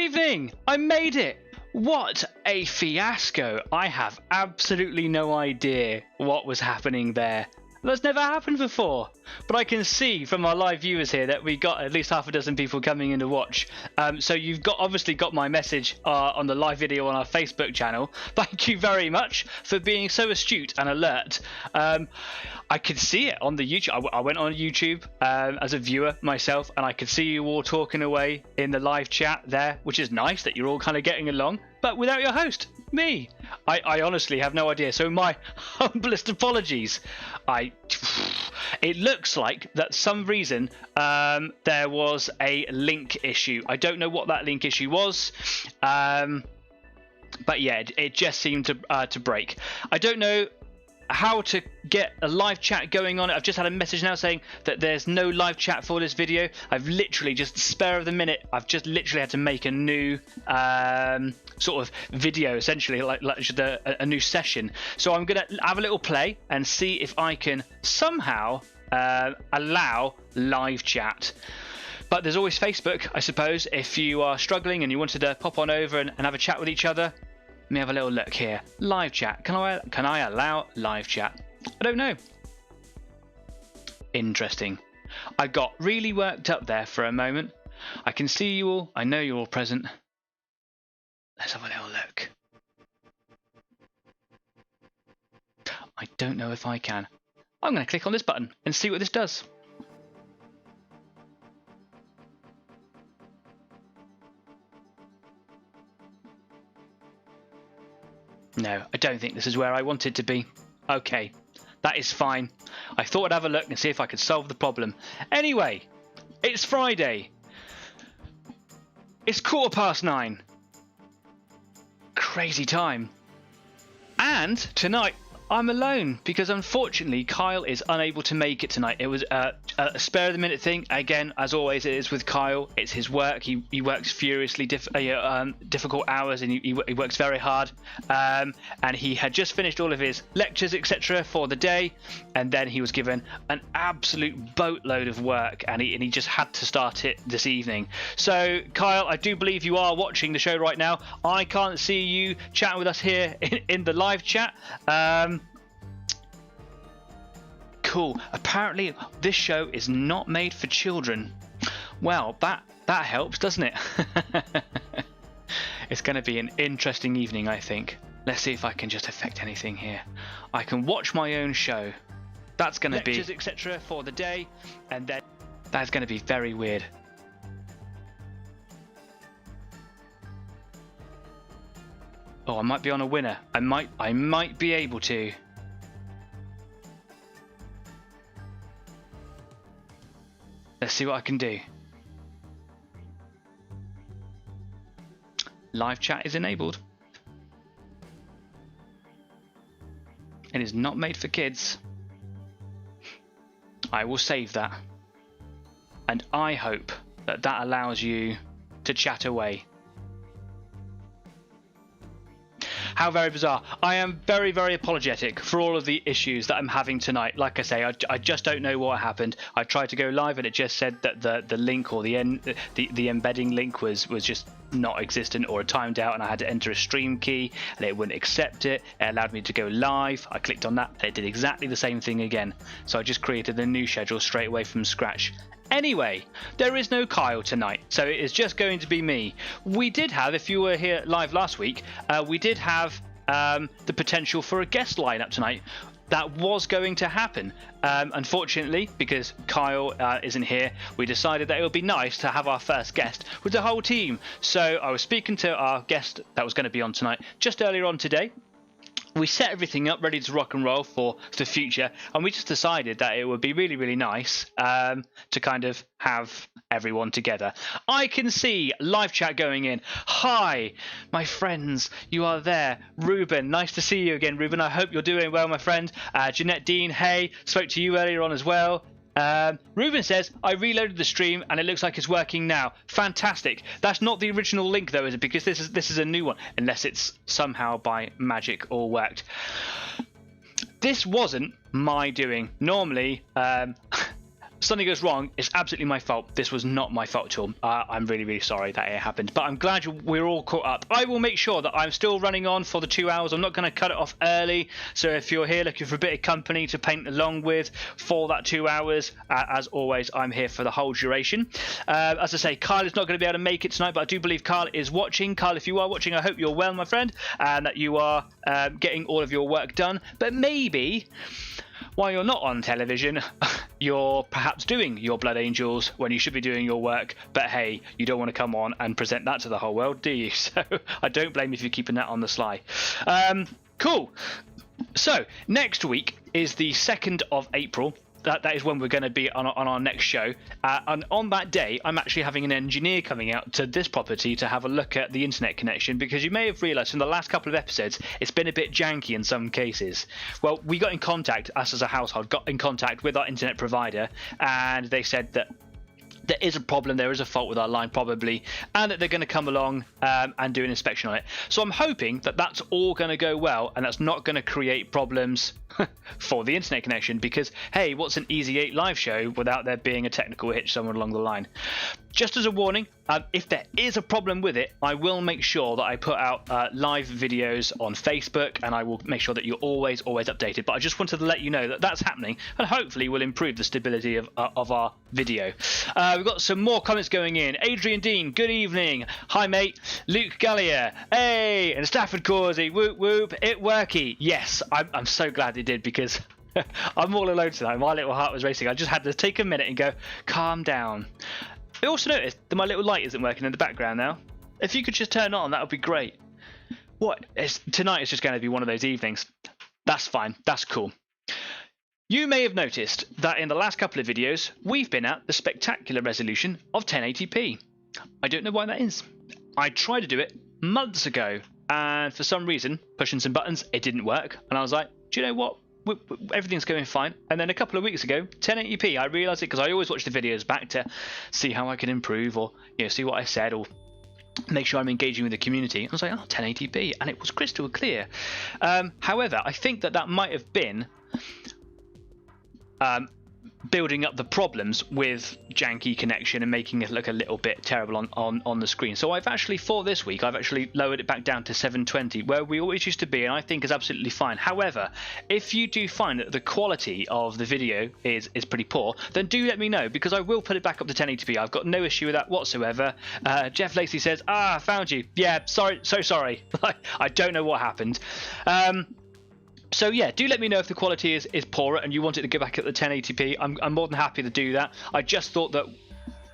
evening! I made it! What a fiasco! I have absolutely no idea what was happening there. That's never happened before. But I can see from our live viewers here that we got at least half a dozen people coming in to watch. So you've obviously got my message on the live video on our Facebook channel. Thank you very much for being so astute and alert. I could see it on the YouTube. I went on YouTube as a viewer myself, and I could see you all talking away in the live chat there, which is nice that you're all kind of getting along. But without your host, me, I honestly have no idea. So my humblest apologies. It looks like that some reason there was a link issue. I don't know what that link issue was, but yeah, it just seemed to break. I don't know how to get a live chat going on. I've just had a message now saying that there's no live chat for this video. I've literally just spare of the minute. I've just literally had to make a new sort of video, essentially like a new session. So I'm gonna have a little play and see if I can somehow allow live chat. But there's always Facebook, I suppose, if you are struggling and you wanted to pop on over and have a chat with each other. Let me have a little look here. Live chat. Can I allow live chat? I don't know. Interesting. I got really worked up there for a moment. I can see you all. I know you're all present. Let's have a little look. I don't know if I can. I'm going to click on this button and see what this does. No, I don't think this is where I want it to be. Okay, that is fine. I thought I'd have a look and see if I could solve the problem. Anyway, it's Friday. It's 9:15. Crazy time. And tonight I'm alone because unfortunately Kyle is unable to make it tonight. It was a spare of the minute thing. Again, as always, it is with Kyle. It's his work. He works furiously difficult hours, and he works very hard. And he had just finished all of his lectures, etc., for the day, and then he was given an absolute boatload of work, and he just had to start it this evening. So, Kyle, I do believe you are watching the show right now. I can't see you chatting with us here in the live chat. Cool. Apparently this show is not made for children. Well, that helps, doesn't it? It's going to be an interesting evening, I think. Let's see if I can just affect anything here. I can watch my own show. That's going to be lectures, etc. for the day, and then that's going to be very weird. Oh, I might be on a winner. I might be able to. Let's see what I can do. Live chat is enabled. It is not made for kids. I will save that. And I hope that that allows you to chat away. How very bizarre. I am very, very apologetic for all of the issues that I'm having tonight. Like I say, I just don't know what happened. I tried to go live and it just said that the link or the embedding link was just not existent or timed out, and I had to enter a stream key and it wouldn't accept it. It allowed me to go live. I clicked on that and it did exactly the same thing again. So I just created a new schedule straight away from scratch. Anyway, there is no Kyle tonight, so it is just going to be me. We did have, if you were here live last week, we did have the potential for a guest lineup tonight. That was going to happen. Unfortunately, because Kyle isn't here, we decided that it would be nice to have our first guest with the whole team. So I was speaking to our guest that was going to be on tonight just earlier on today. We set everything up ready to rock and roll for the future, and we just decided that it would be really, really nice to kind of have everyone together. I can see live chat going in. Hi, my friends, you are there. Ruben, nice to see you again, Ruben. I hope you're doing well, my friend. Jeanette Dean, hey, spoke to you earlier on as well. Ruben says, I reloaded the stream and it looks like it's working now. Fantastic. That's not the original link though, is it? Because this is a new one, unless it's somehow by magic all worked. This wasn't my doing. Normally, something goes wrong, it's absolutely my fault. This was not my fault at all. I'm really, really sorry that it happened, but I'm glad we're all caught up. I will make sure that I'm still running on for the 2 hours. I'm not going to cut it off early. So if you're here looking for a bit of company to paint along with for that 2 hours, as always, I'm here for the whole duration. As I say, Kyle is not going to be able to make it tonight, but I do believe Kyle is watching. Kyle, if you are watching, I hope you're well, my friend, and that you are getting all of your work done. But maybe while you're not on television, you're perhaps doing your Blood Angels when you should be doing your work, but hey, you don't want to come on and present that to the whole world, do you? So I don't blame you if you're keeping that on the sly. Cool. So next week is the 2nd of April. That is when we're going to be on our next show. And on that day, I'm actually having an engineer coming out to this property to have a look at the internet connection, because you may have realised in the last couple of episodes, it's been a bit janky in some cases. Well, we got in contact, us as a household, got in contact with our internet provider, and they said that there is a problem, there is a fault with our line probably, and that they're going to come along and do an inspection on it. So I'm hoping that that's all going to go well, and that's not going to create problems for the internet connection, because hey, what's an Easy 8 live show without there being a technical hitch somewhere along the line? Just as a warning, if there is a problem with it, I will make sure that I put out live videos on Facebook, and I will make sure that you're always updated. But I just wanted to let you know that that's happening, and hopefully will improve the stability of our video. We've got some more comments going in. Adrian Dean, good evening. Hi mate. Luke Gallier, hey, and Stafford Causey, whoop whoop, it worky. Yes, I'm so glad it did, because I'm all alone tonight. My little heart was racing. I just had to take a minute and go, calm down. I also noticed that my little light isn't working in the background now. If you could just turn it on, that would be great. Tonight is just going to be one of those evenings. That's fine. That's cool. You may have noticed that in the last couple of videos, we've been at the spectacular resolution of 1080p. I don't know why that is. I tried to do it months ago, and for some reason, pushing some buttons, it didn't work. And I was like, do you know what? Everything's going fine. And then a couple of weeks ago, 1080p, I realised it, because I always watch the videos back to see how I can improve, or see what I said, or make sure I'm engaging with the community. I was like, 1080p, and it was crystal clear. However, I think that might have been building up the problems with janky connection and making it look a little bit terrible on the screen. So I've actually, for this week, I've actually lowered it back down to 720, where we always used to be, and I think is absolutely fine. However, if you do find that the quality of the video is pretty poor, then do let me know, because I will put it back up to 1080p. I've got no issue with that whatsoever. Jeff Lacey says, I found you. Yeah, sorry, so sorry. I don't know what happened. So yeah, do let me know if the quality is poorer and you want it to go back at the 1080p. I'm more than happy to do that. I just thought that,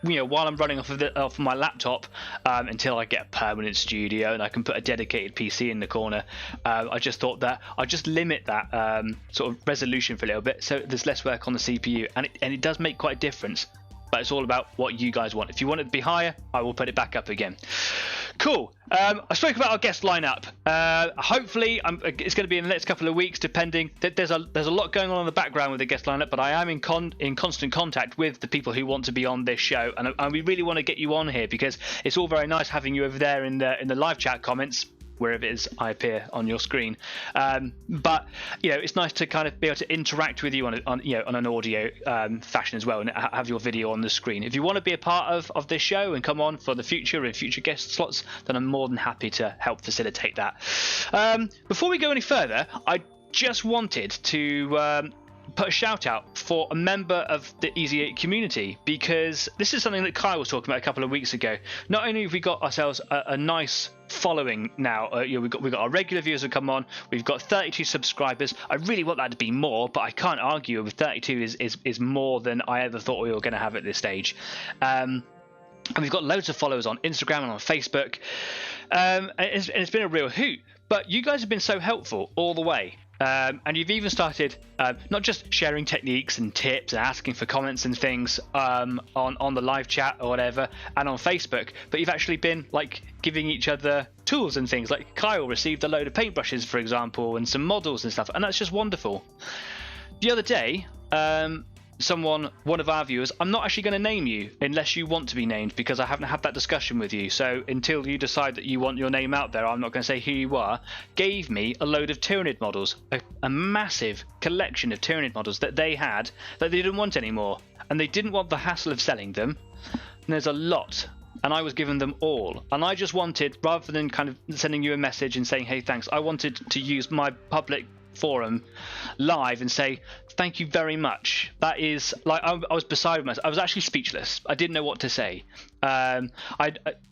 while I'm running off of my laptop, until I get a permanent studio and I can put a dedicated PC in the corner, I just thought that I'd just limit that sort of resolution for a little bit, so there's less work on the CPU, and it does make quite a difference. But it's all about what you guys want. If you want it to be higher, I will put it back up again. Cool. I spoke about our guest lineup. Hopefully, it's going to be in the next couple of weeks, depending. There's a lot going on in the background with the guest lineup, but I am in constant contact with the people who want to be on this show, and we really want to get you on here, because it's all very nice having you over there in the live chat comments, wherever it is I appear on your screen, but it's nice to kind of be able to interact with you on an audio fashion as well, and have your video on the screen. If you want to be a part of this show and come on for the future and future guest slots, then I'm more than happy to help facilitate that. Before we go any further, I just wanted to put a shout out for a member of the Easy 8 community, because this is something that Kyle was talking about a couple of weeks ago. Not only have we got ourselves a nice following now, we've got our regular viewers who come on, we've got 32 subscribers. I really want that to be more, but I can't argue with 32 is more than I ever thought we were going to have at this stage. And we've got loads of followers on Instagram and on Facebook, and it's been a real hoot. But you guys have been so helpful all the way. And you've even started not just sharing techniques and tips and asking for comments and things on the live chat or whatever, and on Facebook, but you've actually been giving each other tools and things. Like Kyle received a load of paintbrushes, for example, and some models and stuff, and that's just wonderful. The other day, one of our viewers, I'm not actually going to name you unless you want to be named, because I haven't had that discussion with you. So until you decide that you want your name out there, I'm not going to say who you are. Gave me a load of Tyranid models, a massive collection of Tyranid models that they had that they didn't want anymore, and they didn't want the hassle of selling them. And there's a lot, and I was giving them all, and I just wanted, rather than kind of sending you a message and saying hey thanks, I wanted to use my public forum live and say thank you very much. That is, like, I was beside myself. I was actually speechless. I didn't know what to say.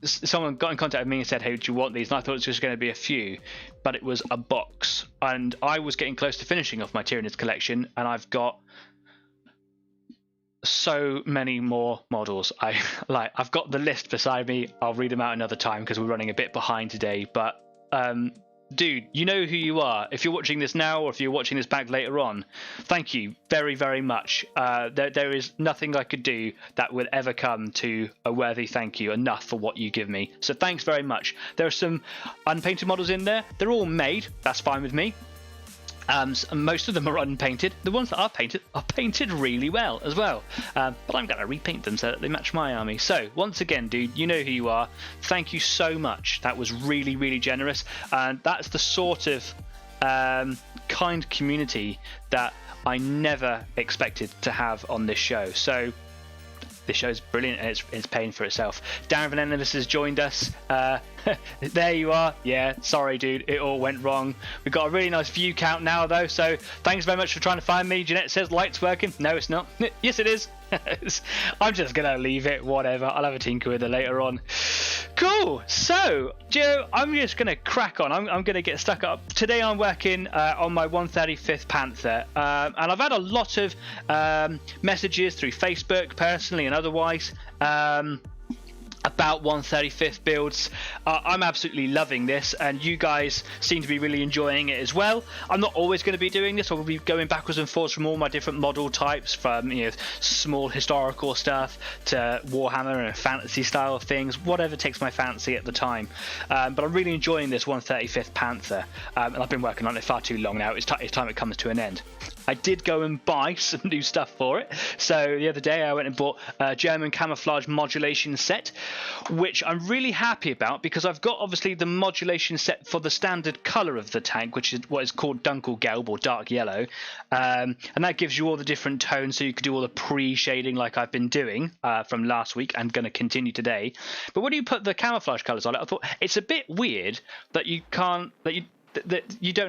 Someone got in contact with me and said, hey, do you want these? And I thought it was just going to be a few, but it was a box, and I was getting close to finishing off my Tyranids collection, and I've got so many more models. I've got the list beside me. I'll read them out another time because we're running a bit behind today, but dude, you know who you are. If you're watching this now, or if you're watching this back later on, thank you very, very much. There is nothing I could do that would ever come to a worthy thank you enough for what you give me. So thanks very much. There are some unpainted models in there. They're all made. That's fine with me. Most of them are unpainted. The ones that are painted really well as well. But I'm going to repaint them so that they match my army. So once again, dude, you know who you are. Thank you so much. That was really, really generous. And that's the sort of kind community that I never expected to have on this show. So this show's brilliant, and it's paying for itself. Darren Vanellis has joined us. There you are. Yeah, sorry, dude. It all went wrong. We've got a really nice view count now, though, so thanks very much for trying to find me. Jeanette says light's working. No, it's not. Yes, it is. I'm just going to leave it. Whatever. I'll have a tinker with it later on. Cool. So, Joe, I'm just going to crack on. I'm going to get stuck up. Today I'm working on my 135th Panther, and I've had a lot of messages through Facebook, personally and otherwise, about 135th builds. I'm absolutely loving this, and you guys seem to be really enjoying it as well. I'm not always going to be doing this. I'll be going backwards and forwards from all my different model types, from small historical stuff to Warhammer and fantasy style things, whatever takes my fancy at the time. But I'm really enjoying this 135th Panther, and I've been working on it far too long now. It's time it comes to an end. I did go and buy some new stuff for it. So the other day I went and bought a German camouflage modulation set, which I'm really happy about, because I've got obviously the modulation set for the standard colour of the tank, which is what is called Dunkelgelb, or dark yellow, and that gives you all the different tones, so you could do all the pre-shading like I've been doing from last week and going to continue today. But when you put the camouflage colours on it, I thought it's a bit weird that you don't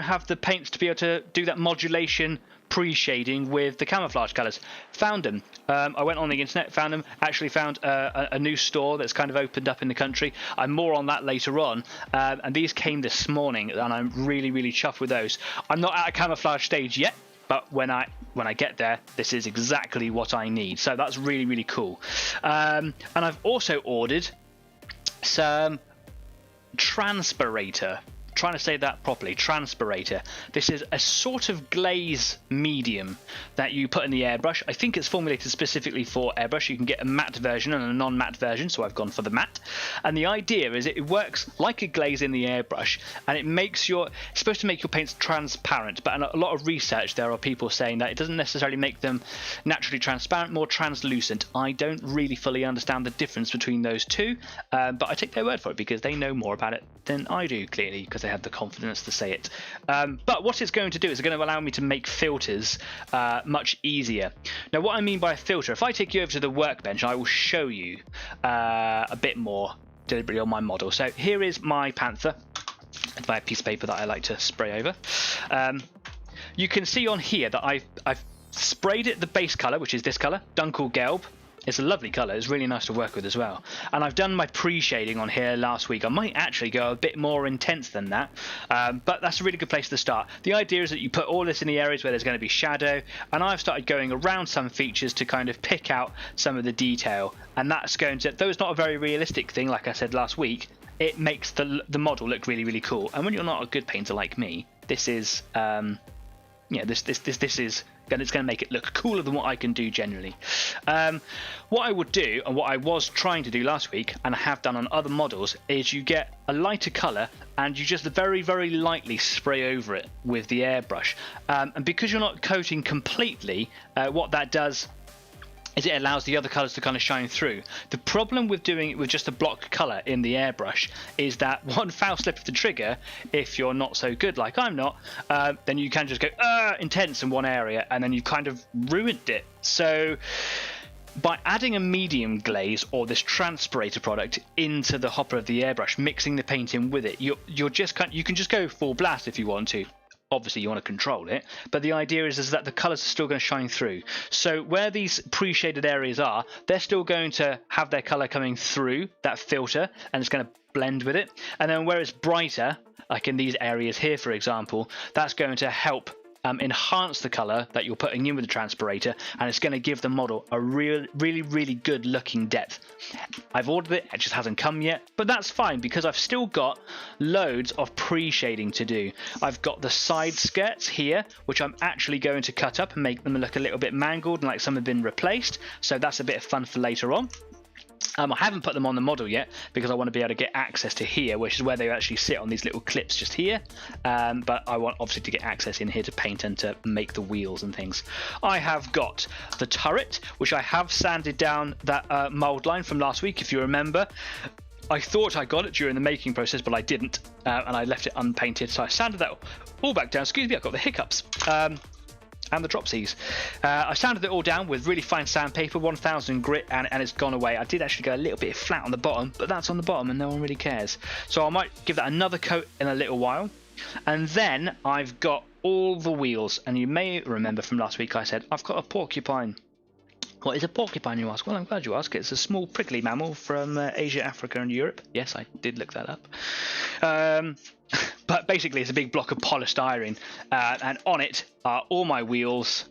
have the paints to be able to do that modulation pre-shading with the camouflage colours. Found them. I went on the internet, found them, actually found a new store that's kind of opened up in the country. I'm more on that later on, and these came this morning, and I'm really, really chuffed with those. I'm not at a camouflage stage yet, but when I get there, this is exactly what I need. So that's really, really cool. And I've also ordered some transpirator. Trying to say that properly. Transpirator. This is a sort of glaze medium that you put in the airbrush. I think it's formulated specifically for airbrush. You can get a matte version and a non-matte version, so I've gone for the matte. And the idea is it works like a glaze in the airbrush, and it's supposed to make your paints transparent, but in a lot of research there are people saying that it doesn't necessarily make them naturally transparent, more translucent. I don't really fully understand the difference between those two, but I take their word for it because they know more about it than I do, clearly, because they had the confidence to say it. But what it's going to do is it's going to allow me to make filters much easier. Now, what I mean by a filter, if I take you over to the workbench, I will show you a bit more deliberately on my model. So here is my Panther, with my piece of paper that I like to spray over. You can see on here that I've sprayed it the base colour, which is this colour, Dunkelgelb. It's a lovely colour. It's really nice to work with as well. And I've done my pre-shading on here last week. I might actually go a bit more intense than that, but that's a really good place to start. The idea is that you put all this in the areas where there's going to be shadow, and I've started going around some features to kind of pick out some of the detail, and that's going to, though it's not a very realistic thing, like I said last week, it makes the model look really, really cool. And when you're not a good painter like me, this is this is it's going to make it look cooler than what I can do generally. What I would do, and what I was trying to do last week, and I have done on other models, is you get a lighter colour and you just very, very lightly spray over it with the airbrush. And because you're not coating completely, what that does is it allows the other colours to kind of shine through. The problem with doing it with just a block colour in the airbrush is that one foul slip of the trigger, if you're not so good like I'm not, then you can just go intense in one area and then you've kind of ruined it. So by adding a medium glaze or this transpirator product into the hopper of the airbrush, mixing the paint in with it, you can just go full blast if you want to. Obviously you want to control it, but the idea is that the colours are still going to shine through. So where these pre-shaded areas are, they're still going to have their colour coming through that filter and it's going to blend with it. And then where it's brighter, like in these areas here for example, that's going to help enhance the colour that you're putting in with the transpirator, and it's going to give the model a really good looking depth. I've ordered it, it just hasn't come yet, but that's fine because I've still got loads of pre-shading to do. I've got the side skirts here, which I'm actually going to cut up and make them look a little bit mangled and like some have been replaced, so that's a bit of fun for later on. I haven't put them on the model yet because I want to be able to get access to here, which is where they actually sit on these little clips just here. But I want obviously to get access in here to paint and to make the wheels and things. I have got the turret, which I have sanded down that mould line from last week, if you remember. I thought I got it during the making process, but I didn't, and I left it unpainted, so I sanded that all back down. Excuse me, I've got the hiccups. And the dropsies. I sanded it all down with really fine sandpaper, 1000 grit, and it's gone away. I did actually go a little bit flat on the bottom, but that's on the bottom and no one really cares. So I might give that another coat in a little while. And then I've got all the wheels, and you may remember from last week I said I've got a porcupine. What is a porcupine, you ask? Well, I'm glad you asked. It's a small prickly mammal from Asia, Africa and Europe. Yes, I did look that up. But basically it's a big block of polystyrene, and on it are all my wheels,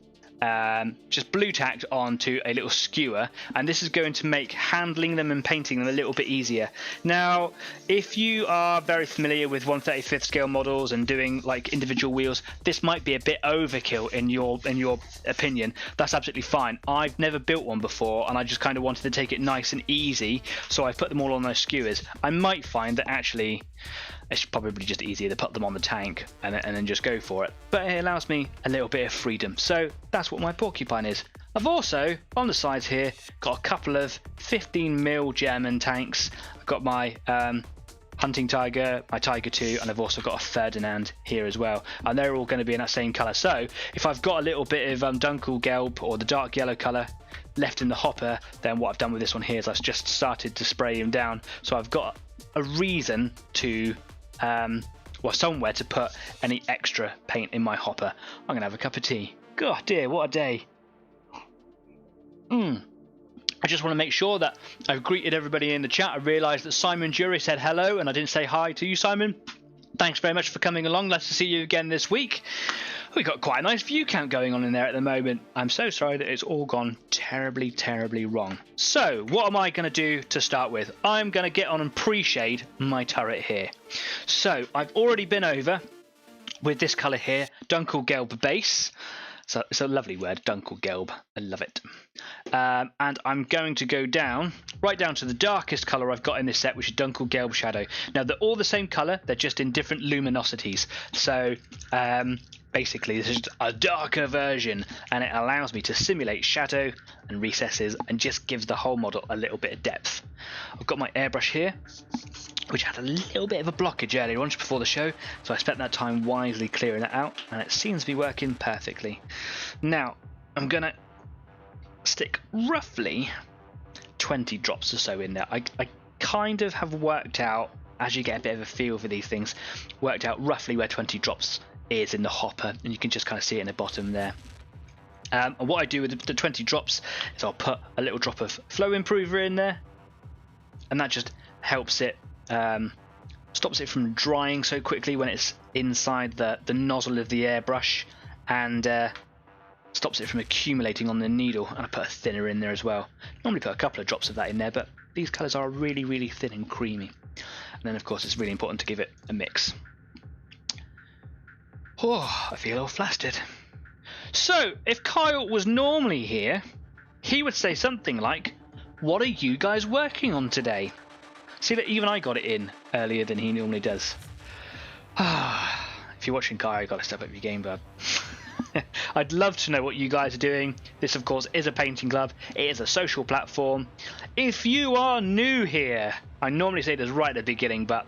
just blue tacked onto a little skewer, and this is going to make handling them and painting them a little bit easier. Now, if you are very familiar with 1/35th scale models and doing like individual wheels, this might be a bit overkill in your opinion. That's absolutely fine. I've never built one before, and I just kind of wanted to take it nice and easy, so I put them all on those skewers. I might find that actually it's probably just easier to put them on the tank and then just go for it, but it allows me a little bit of freedom. So that's what my porcupine is. I've also on the sides here got a couple of 15mm German tanks. I've got my hunting tiger, my tiger 2, and I've also got a Ferdinand here as well, and they're all going to be in that same colour. So if I've got a little bit of Dunkelgelb or the dark yellow colour left in the hopper, then what I've done with this one here is I've just started to spray him down, so I've got a reason to somewhere to put any extra paint in my hopper. I'm gonna have a cup of tea. God dear, what a day. I just want to make sure that I've greeted everybody in the chat. I realised that Simon Jury said hello and I didn't say hi to you, Simon. Thanks very much for coming along. Nice to see you again this week. We've got quite a nice view count going on in there at the moment. I'm so sorry that it's all gone terribly wrong. So what am I going to do to start with? I'm going to get on and pre-shade my turret here. So I've already been over with this colour here, Dunkelgelb base. So it's a lovely word, Dunkelgelb. I love it. And I'm going to go down, right down to the darkest colour I've got in this set, which is Dunkelgelb Shadow. Now, they're all the same colour, they're just in different luminosities. So, basically, this is a darker version, and it allows me to simulate shadow and recesses and just gives the whole model a little bit of depth. I've got my airbrush here, which had a little bit of a blockage earlier on just before the show, so I spent that time wisely clearing that out, and it seems to be working perfectly. Now, I'm going to stick roughly 20 drops or so in there. I kind of have worked out, as you get a bit of a feel for these things, worked out roughly where 20 drops is in the hopper, and you can just kind of see it in the bottom there. And what I do with the 20 drops is I'll put a little drop of flow improver in there, and that just helps it, stops it from drying so quickly when it's inside the nozzle of the airbrush, and stops it from accumulating on the needle. And I put a thinner in there as well. Normally put a couple of drops of that in there, but these colours are really thin and creamy. And then of course it's really important to give it a mix. Oh, I feel all flustered. So if Kyle was normally here, he would say something like, "What are you guys working on today?" See that even I got it in earlier than he normally does. If you're watching Kyle, you got to step up your game, bud. I'd love to know what you guys are doing. This, of course, is a painting club. It is a social platform. If you are new here, I normally say this right at the beginning, but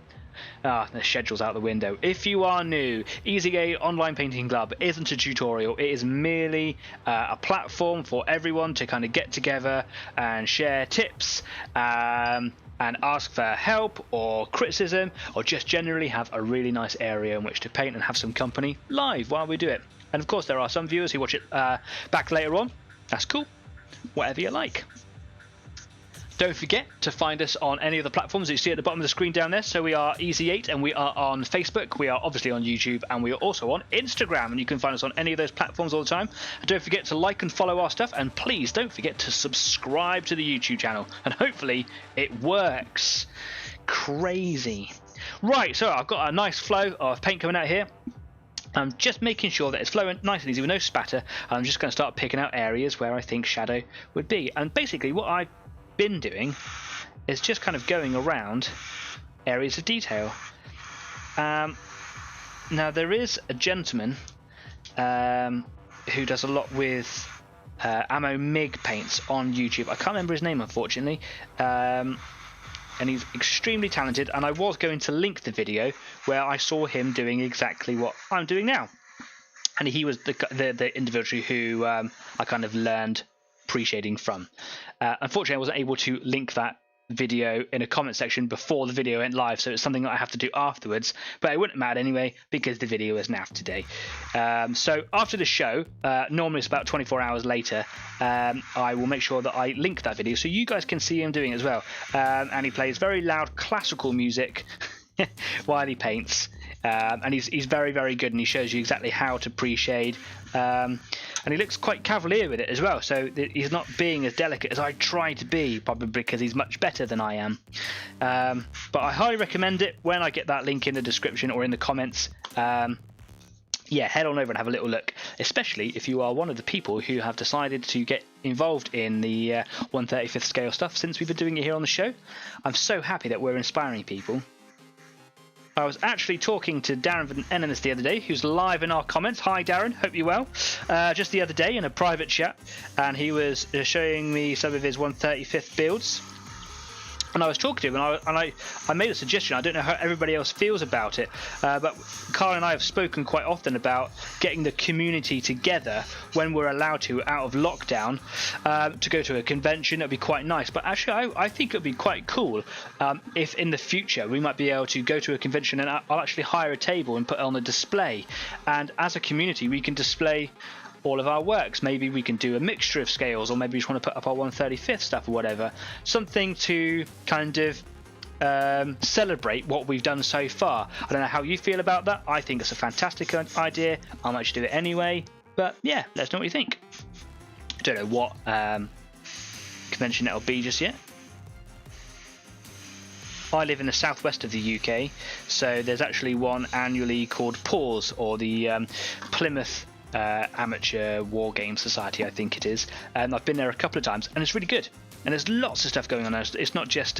the schedule's out the window. If you are new, EasyGay Online Painting Club isn't a tutorial. It is merely a platform for everyone to kind of get together and share tips and ask for help or criticism, or just generally have a really nice area in which to paint and have some company live while we do it. And of course, there are some viewers who watch it back later on. That's cool. Whatever you like. Don't forget to find us on any of the platforms that you see at the bottom of the screen down there. So we are Easy8 and we are on Facebook. We are obviously on YouTube and we are also on Instagram. And you can find us on any of those platforms all the time. And don't forget to like and follow our stuff. And please don't forget to subscribe to the YouTube channel. And hopefully it works. Crazy. Right, so I've got a nice flow of paint coming out here. I'm just making sure that it's flowing nice and easy with no spatter. And I'm just going to start picking out areas where I think shadow would be. And basically what I've been doing is just kind of going around areas of detail. Now there is a gentleman who does a lot with Ammo MIG paints on YouTube. I can't remember his name, unfortunately, and he's extremely talented, and I was going to link the video where I saw him doing exactly what I'm doing now, and he was the individual who I kind of learned pre-shading from. Unfortunately, I wasn't able to link that video in a comment section before the video went live, so it's something that I have to do afterwards, but it wouldn't matter anyway because the video is now today. So after the show, normally it's about 24 hours later, I will make sure that I link that video so you guys can see him doing it as well. And he plays very loud classical music while he paints, and he's very, very good, and he shows you exactly how to pre-shade, and he looks quite cavalier with it as well, so he's not being as delicate as I try to be, probably because he's much better than I am. But I highly recommend it. When I get that link in the description or in the comments, yeah, head on over and have a little look, especially if you are one of the people who have decided to get involved in the 1/35th scale stuff since we've been doing it here on the show. I'm so happy that we're inspiring people. I was actually talking to Darren Van Enemis the other day, who's live in our comments. Hi Darren, hope you're well. Just the other day in a private chat, and he was showing me some of his 1/35th builds. And I was talking to him, and I made a suggestion. I don't know how everybody else feels about it, but Carl and I have spoken quite often about getting the community together when we're allowed to out of lockdown, to go to a convention. It'd be quite nice. But actually, I think it'd be quite cool if in the future we might be able to go to a convention and I'll actually hire a table and put it on a display. And as a community, we can display all of our works. Maybe we can do a mixture of scales, or maybe we just want to put up our 1/35th stuff or whatever. Something to kind of celebrate what we've done so far. I don't know how you feel about that. I think it's a fantastic idea. I might just do it anyway. But yeah, let us know what you think. I don't know what convention it'll be just yet. I live in the southwest of the UK, so there's actually one annually called PAWS, or the Plymouth Amateur War Game Society, I think it is. I've been there a couple of times and it's really good, and there's lots of stuff going on there. It's not just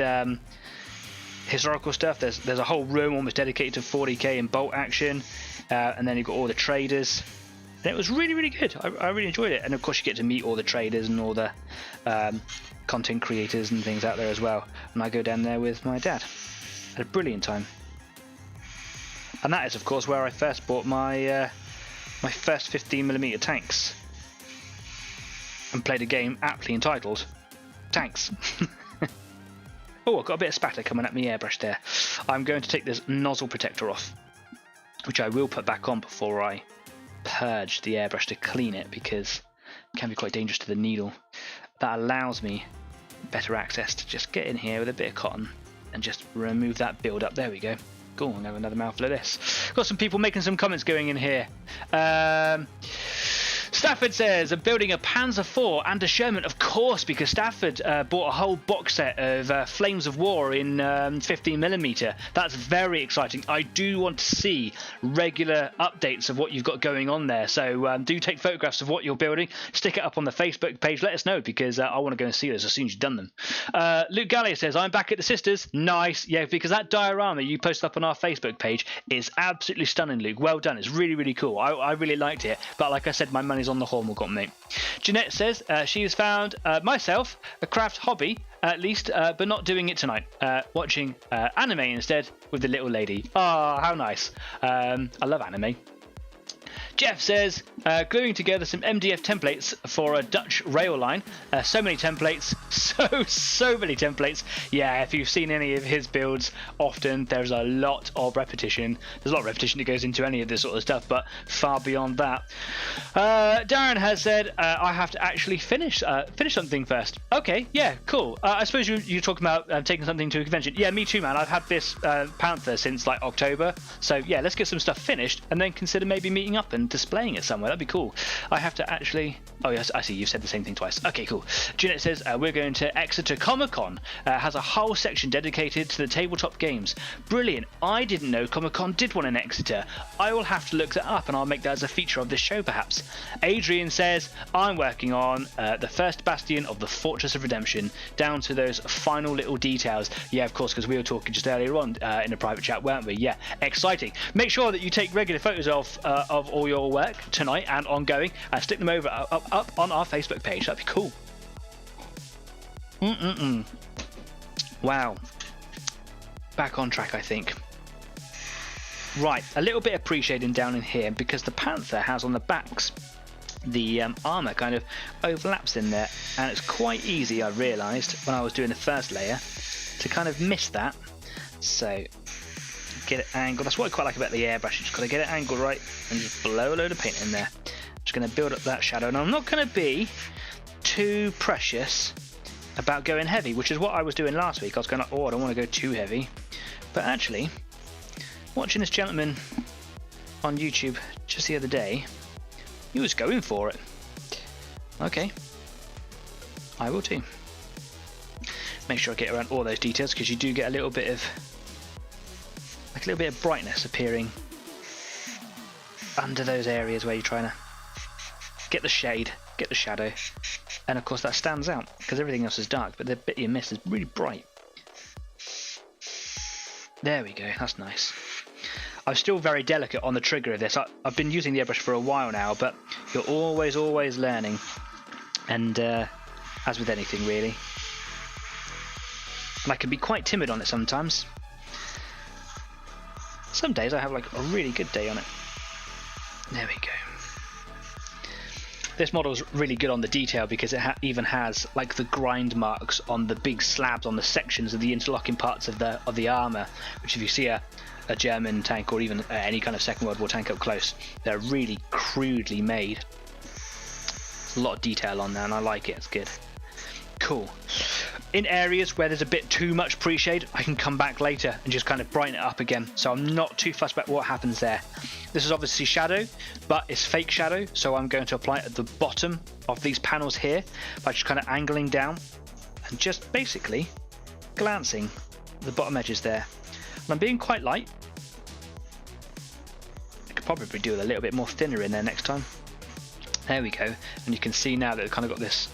historical stuff. There's a whole room almost dedicated to 40k and bolt action, and then you've got all the traders, and it was really, really good. I really enjoyed it, and of course you get to meet all the traders and all the content creators and things out there as well. And I go down there with my dad. Had a brilliant time. And that is of course where I first bought my my first 15mm tanks, and played a game aptly entitled Tanks. Oh, I've got a bit of spatter coming at me airbrush there. I'm going to take this nozzle protector off, which I will put back on before I purge the airbrush to clean it, because it can be quite dangerous to the needle. That allows me better access to just get in here with a bit of cotton and just remove that build up. There we go. Go on, have another mouthful of this. Got some people making some comments going in here. Steph Stafford says, I'm building a Panzer IV and a Sherman. Of course, because Stafford bought a whole box set of Flames of War in 15mm. That's very exciting. I do want to see regular updates of what you've got going on there. So do take photographs of what you're building. Stick it up on the Facebook page. Let us know, because I want to go and see those as soon as you've done them. Luke Gallia says, I'm back at the Sisters. Nice. Yeah, because that diorama you posted up on our Facebook page is absolutely stunning, Luke. Well done. It's really, really cool. I really liked it. But like I said, my money's on the Hormel, mate. Jeanette says she has found myself a craft hobby, at least, but not doing it tonight. Watching anime instead with the little lady. Oh, how nice. I love anime. Jeff says, gluing together some MDF templates for a Dutch rail line. So many templates, so many templates. Yeah, if you've seen any of his builds, often there's a lot of repetition. There's a lot of repetition that goes into any of this sort of stuff, but far beyond that. Darren has said, I have to actually finish something first. Okay, yeah, cool. I suppose you're talking about taking something to a convention. Yeah, me too, man. I've had this Panther since like October. So yeah, let's get some stuff finished and then consider maybe meeting up and displaying it somewhere. That'd be cool. I have to actually... Oh yes, I see. You've said the same thing twice. Okay, cool. Jeanette says, we're going to Exeter Comic Con. Has a whole section dedicated to the tabletop games. Brilliant. I didn't know Comic Con did one in Exeter. I will have to look that up and I'll make that as a feature of this show perhaps. Adrian says, I'm working on the first bastion of the Fortress of Redemption, down to those final little details. Yeah, of course, because we were talking just earlier on in a private chat, weren't we? Yeah, exciting. Make sure that you take regular photos of all your work tonight and ongoing, and stick them over up on our Facebook page. That'd be cool. Wow. Back on track, I think. Right, a little bit of pre-shading down in here, because the Panther has on the backs the armour kind of overlaps in there, and it's quite easy, I realised when I was doing the first layer, to kind of miss that. So get it angled. That's what I quite like about the airbrush. You just got to get it angled right and just blow a load of paint in there. Just going to build up that shadow, and I'm not going to be too precious about going heavy, which is what I was doing last week. I was going like, oh, I don't want to go too heavy, but actually watching this gentleman on YouTube just the other day, he was going for it. Okay, I will too. Make sure I get around all those details, because you do get a little bit of brightness appearing under those areas where you're trying to get the shade, get the shadow, and of course that stands out because everything else is dark, but the bit you miss is really bright. There we go, that's nice. I'm still very delicate on the trigger of this. I've been using the airbrush for a while now, but you're always learning, and as with anything really, and I can be quite timid on it sometimes. Some days I have like a really good day on it. There we go. This model's really good on the detail, because it even has like the grind marks on the big slabs on the sections of the interlocking parts of the armour, which if you see a German tank or even any kind of Second World War tank up close, they're really crudely made. There's a lot of detail on there and I like it, it's good. Cool. In areas where there's a bit too much pre-shade, I can come back later and just kind of brighten it up again, so I'm not too fussed about what happens there. This is obviously shadow, but it's fake shadow, so I'm going to apply it at the bottom of these panels here by just kind of angling down and just basically glancing the bottom edges there. And I'm being quite light. I could probably do with a little bit more thinner in there next time. There we go, and you can see now that it's kind of got this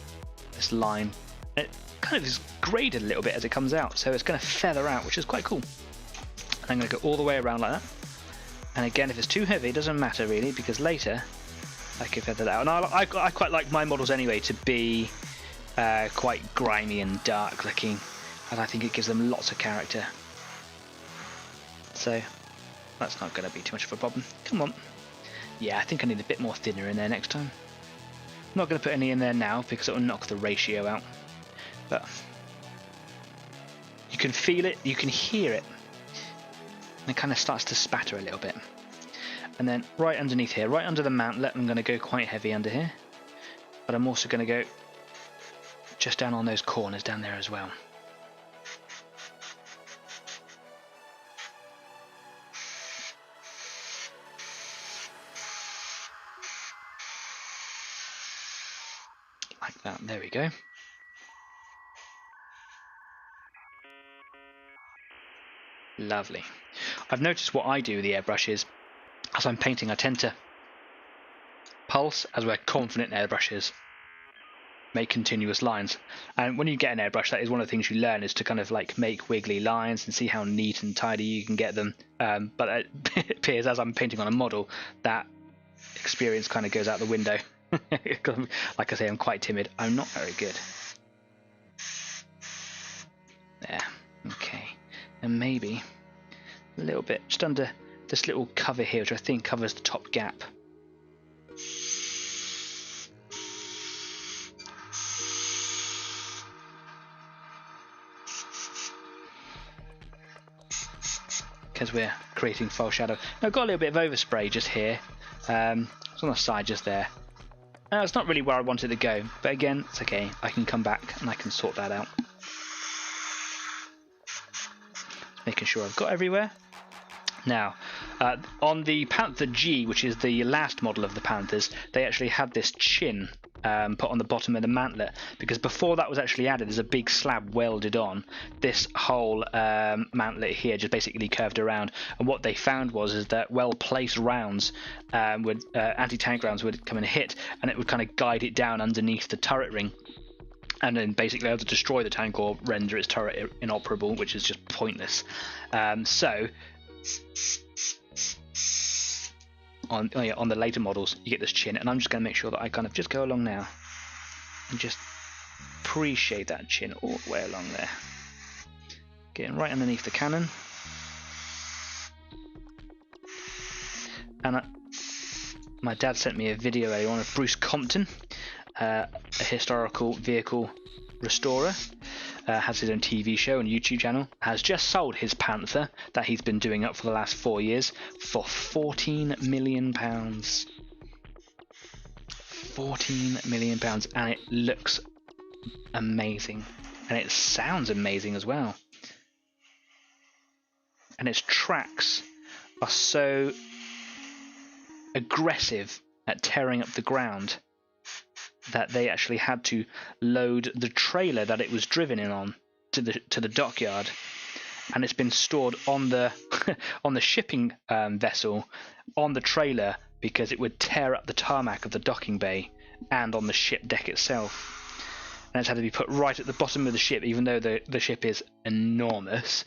line. It kind of is graded a little bit as it comes out, so it's going to feather out, which is quite cool. And I'm going to go all the way around like that. And again, if it's too heavy, it doesn't matter really, because later I can feather that out. And I quite like my models anyway to be quite grimy and dark looking, and I think it gives them lots of character. So that's not going to be too much of a problem. Come on. Yeah, I think I need a bit more thinner in there next time. I'm not going to put any in there now because it will knock the ratio out. But you can feel it, you can hear it. And it kind of starts to spatter a little bit. And then right underneath here, right under the mantlet, I'm going to go quite heavy under here. But I'm also going to go just down on those corners down there as well. There we go. Lovely. I've noticed what I do with the airbrush is, as I'm painting, I tend to pulse as we're confident in airbrushes, make continuous lines. And when you get an airbrush, that is one of the things you learn, is to kind of like make wiggly lines and see how neat and tidy you can get them. But it appears as I'm painting on a model, that experience kind of goes out the window. Like I say, I'm quite timid. I'm not very good. There. Okay. And maybe a little bit just under this little cover here, which I think covers the top gap. Because we're creating false shadow. Now, I've got a little bit of overspray just here. It's on the side just there. It's not really where I wanted to go, but again, it's okay. I can come back and I can sort that out. Making sure I've got everywhere. Now, on the Panther G, which is the last model of the Panthers, they actually had this chin put on the bottom of the mantlet, because before that was actually added, there's a big slab welded on. This whole mantlet here just basically curved around, and what they found is that well-placed rounds anti-tank rounds would come and hit, and it would kind of guide it down underneath the turret ring, and then basically able to destroy the tank or render its turret inoperable, which is just pointless. So on the later models, you get this chin, and I'm just going to make sure that I kind of just go along now and just appreciate that chin all the way along there, getting right underneath the cannon. And my dad sent me a video earlier on of Bruce Compton, a historical vehicle restorer, has his own TV show and YouTube channel, has just sold his Panther that he's been doing up for the last 4 years for £14 million. £14 million, and it looks amazing, and it sounds amazing as well. And its tracks are so aggressive at tearing up the ground that they actually had to load the trailer that it was driven in on to the dockyard, and it's been stored on the on the shipping vessel on the trailer, because it would tear up the tarmac of the docking bay and on the ship deck itself. And it's had to be put right at the bottom of the ship, even though the ship is enormous,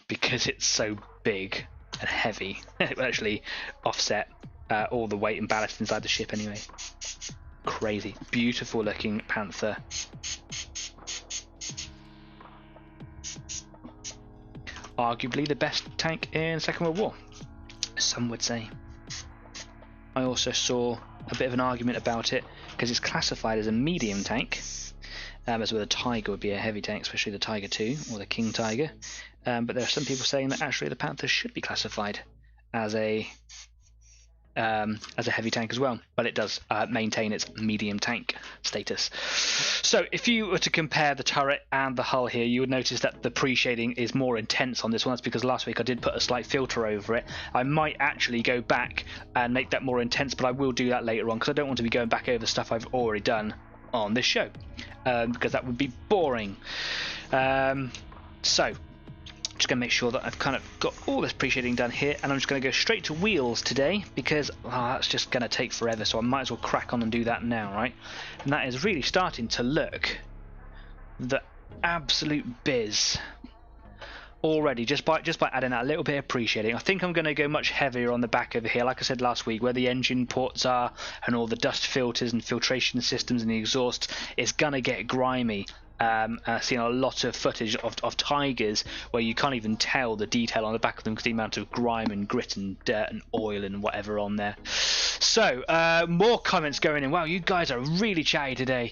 because it's so big and heavy. It would actually offset all the weight and ballast inside the ship anyway. Crazy. Beautiful looking Panther. Arguably the best tank in Second World War, some would say. I also saw a bit of an argument about it, because it's classified as a medium tank, as well, the Tiger would be a heavy tank, especially the Tiger II or the King Tiger. But there are some people saying that actually the Panther should be classified as a heavy tank as well, but it does maintain its medium tank status. So if you were to compare the turret and the hull here, you would notice that the pre-shading is more intense on this one. That's because last week I did put a slight filter over it. I might actually go back and make that more intense, but I will do that later on, because I don't want to be going back over stuff I've already done on this show, because that would be boring. So just going to make sure that I've kind of got all this pre-shading done here, and I'm just going to go straight to wheels today, because that's just going to take forever, so I might as well crack on and do that now, right? And that is really starting to look the absolute biz already, just by adding that little bit of pre-shading. I think I'm going to go much heavier on the back over here, like I said last week, where the engine ports are and all the dust filters and filtration systems and the exhaust. It's going to get grimy. I've seen a lot of footage of Tigers where you can't even tell the detail on the back of them because the amount of grime and grit and dirt and oil and whatever on there. So more comments going in. Wow, you guys are really chatty today.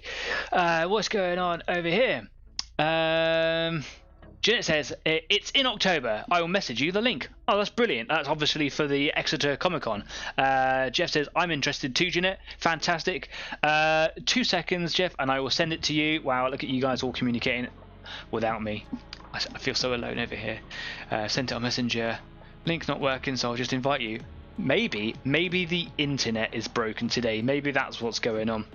What's going on over here? Janet says, it's in October. I will message you the link. Oh, that's brilliant. That's obviously for the Exeter Comic Con. Jeff says, I'm interested too, Janet. Fantastic. 2 seconds, Jeff, and I will send it to you. Wow, look at you guys all communicating without me. I feel so alone over here. Sent it on Messenger. Link not working, so I'll just invite you. Maybe the internet is broken today. Maybe that's what's going on.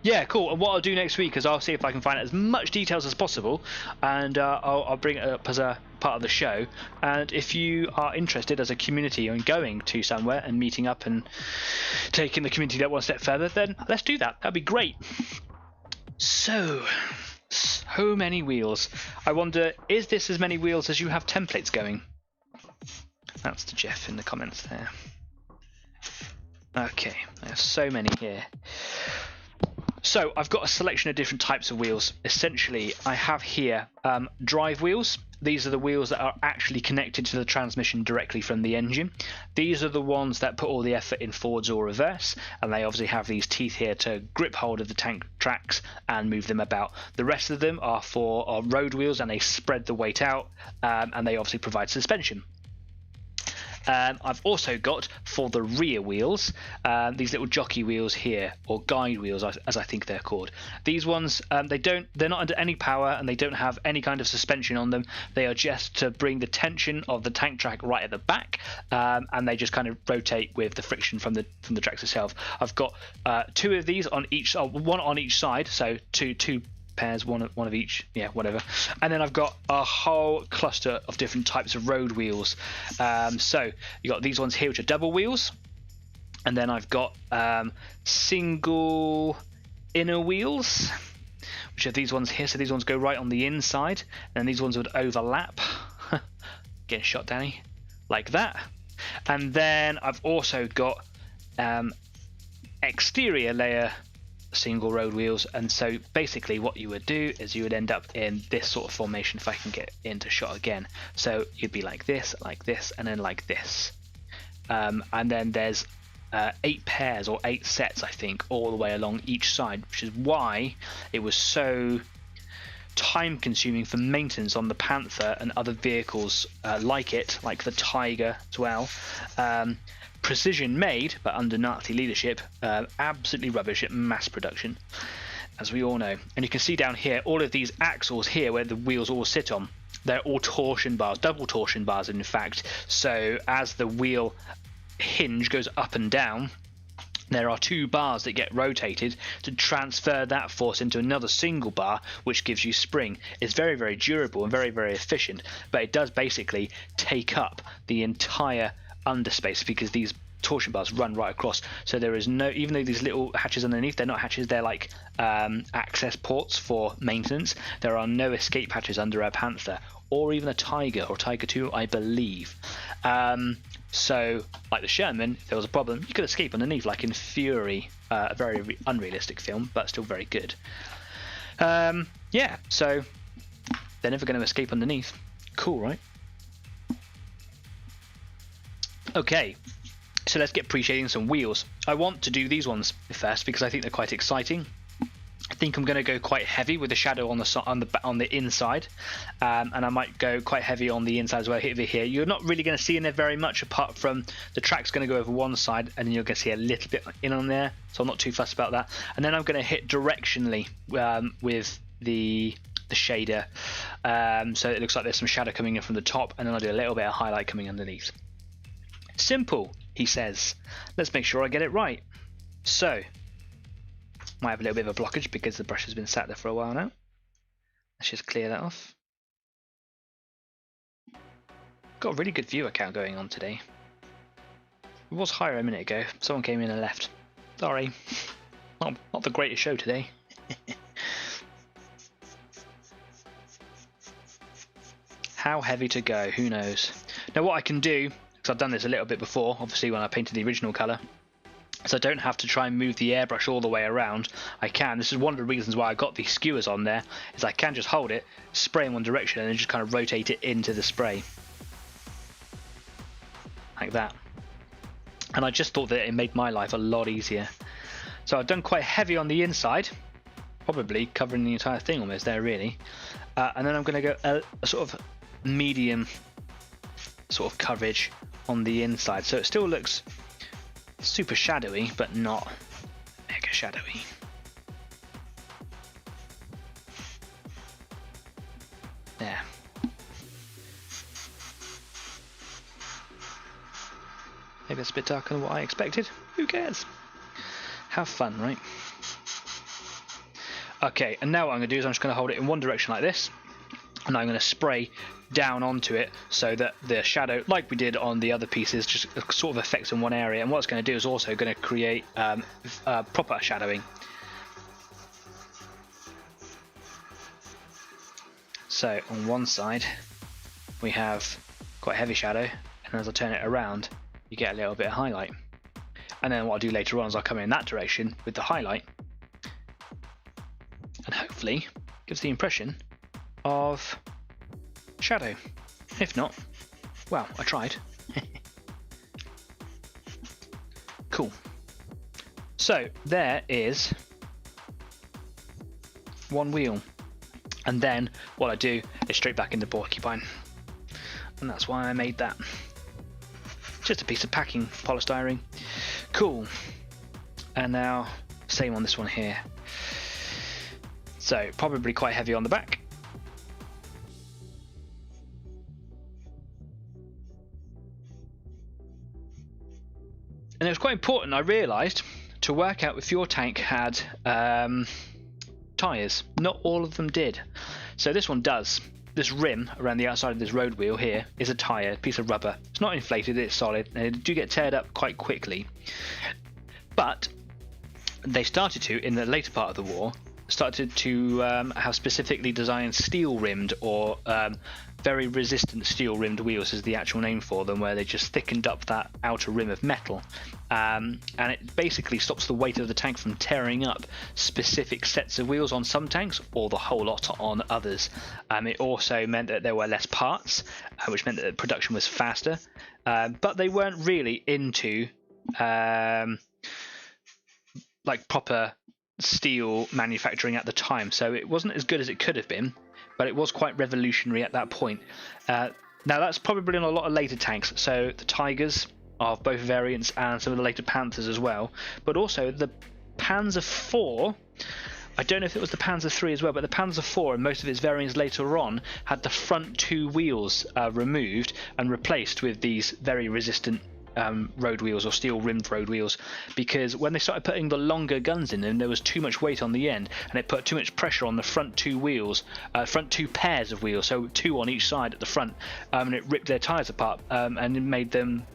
Yeah, cool. And what I'll do next week is I'll see if I can find as much details as possible, and I'll bring it up as a part of the show. And if you are interested as a community in going to somewhere and meeting up and taking the community that one step further, then let's do that. That'd be great. So many wheels. I wonder, is this as many wheels as you have templates going? That's to Jeff in the comments there. Okay, there's so many here. So I've got a selection of different types of wheels. Essentially, I have here drive wheels. These are the wheels that are actually connected to the transmission directly from the engine. These are the ones that put all the effort in forwards or reverse, and they obviously have these teeth here to grip hold of the tank tracks and move them about. The rest of them are for road wheels, and they spread the weight out, and they obviously provide suspension. I've also got, for the rear wheels, these little jockey wheels here, or guide wheels as I think they're called. These ones, they're not under any power, and they don't have any kind of suspension on them. They are just to bring the tension of the tank track right at the back, and they just kind of rotate with the friction from the tracks itself. I've got two of these on each, one on each side, so two pairs, one of each, yeah, whatever. And then I've got a whole cluster of different types of road wheels. So you got these ones here, which are double wheels, and then I've got single inner wheels, which are these ones here. So these ones go right on the inside, and these ones would overlap. Getting shot, Danny, like that. And then I've also got exterior layer single road wheels, and so basically what you would do is you would end up in this sort of formation, if I can get into shot again. So you'd be like this, and then like this, and then there's 8 pairs or 8 sets, I think, all the way along each side, which is why it was so time consuming for maintenance on the Panther and other vehicles like it, like the Tiger as well. Precision made, but under Nazi leadership, absolutely rubbish at mass production, as we all know. And you can see down here, all of these axles here where the wheels all sit on, they're all torsion bars, double torsion bars in fact. So as the wheel hinge goes up and down, there are 2 bars that get rotated to transfer that force into another single bar, which gives you spring. It's very, very durable and very, very efficient, but it does basically take up the entire underspace because these torsion bars run right across. So there is no, even though these little hatches underneath, they're not hatches, they're like access ports for maintenance. There are no escape hatches under a Panther or even a Tiger or Tiger 2, I believe. So like the Sherman, if there was a problem, you could escape underneath, like in Fury, a very unrealistic film, but still very good. Yeah, so they're never going to escape underneath. Cool, right? Okay, so let's get appreciating some wheels. I want to do these ones first because I think they're quite exciting. I think I'm going to go quite heavy with the shadow on the inside, and I might go quite heavy on the inside as well. Over here, you're not really going to see in there very much, apart from the track's going to go over one side, and then you're going to see a little bit in on there. So I'm not too fussed about that. And then I'm going to hit directionally with the shader, so it looks like there's some shadow coming in from the top, and then I'll do a little bit of highlight coming underneath. Simple, he says. Let's make sure I get it right. So, might have a little bit of a blockage because the brush has been sat there for a while now. Let's just clear that off. Got a really good viewer count going on today. It was higher a minute ago. Someone came in and left. Sorry. Not the greatest show today. How heavy to go? Who knows? Now what I can do, because I've done this a little bit before, obviously when I painted the original colour, so I don't have to try and move the airbrush all the way around. I can. This is one of the reasons why I got these skewers on there, is I can just hold it, spray in one direction, and then just kind of rotate it into the spray. Like that. And I just thought that it made my life a lot easier. So I've done quite heavy on the inside, probably covering the entire thing almost there really. And then I'm going to go a sort of medium sort of coverage on the inside, so it still looks super shadowy but not mega shadowy. There. Maybe that's a bit darker than what I expected. Who cares? Have fun, right? Okay, and now what I'm going to do is I'm just going to hold it in one direction like this, and I'm going to spray down onto it so that the shadow, like we did on the other pieces, just sort of affects in one area. And what it's going to do is also going to create proper shadowing. So on one side we have quite a heavy shadow, and as I turn it around you get a little bit of highlight. And then what I'll do later on is I'll come in that direction with the highlight, and hopefully gives the impression of shadow. If not, well, I tried. Cool. So there is one wheel, and then what I do is straight back into porcupine, and that's why I made that. Just a piece of packing polystyrene. Cool. And now same on this one here. So probably quite heavy on the back. And it was quite important, I realised, to work out if your tank had tyres. Not all of them did. So this one does. This rim around the outside of this road wheel here is a tyre, piece of rubber. It's not inflated, it's solid, and it do get teared up quite quickly. But they started to, in the later part of the war, started to have specifically designed steel rimmed or very resistant steel rimmed wheels is the actual name for them, where they just thickened up that outer rim of metal, and it basically stops the weight of the tank from tearing up specific sets of wheels on some tanks or the whole lot on others. It also meant that there were less parts, which meant that the production was faster, but they weren't really into like proper steel manufacturing at the time, so it wasn't as good as it could have been, but it was quite revolutionary at that point. Now that's probably in a lot of later tanks, so the Tigers of both variants and some of the later Panthers as well, but also the Panzer IV. I don't know if it was the Panzer III as well, but the Panzer IV and most of its variants later on had the front two wheels removed and replaced with these very resistant road wheels or steel rimmed road wheels, because when they started putting the longer guns in them, there was too much weight on the end, and it put too much pressure on the front two wheels, front two pairs of wheels, so two on each side at the front, and it ripped their tyres apart, and it made them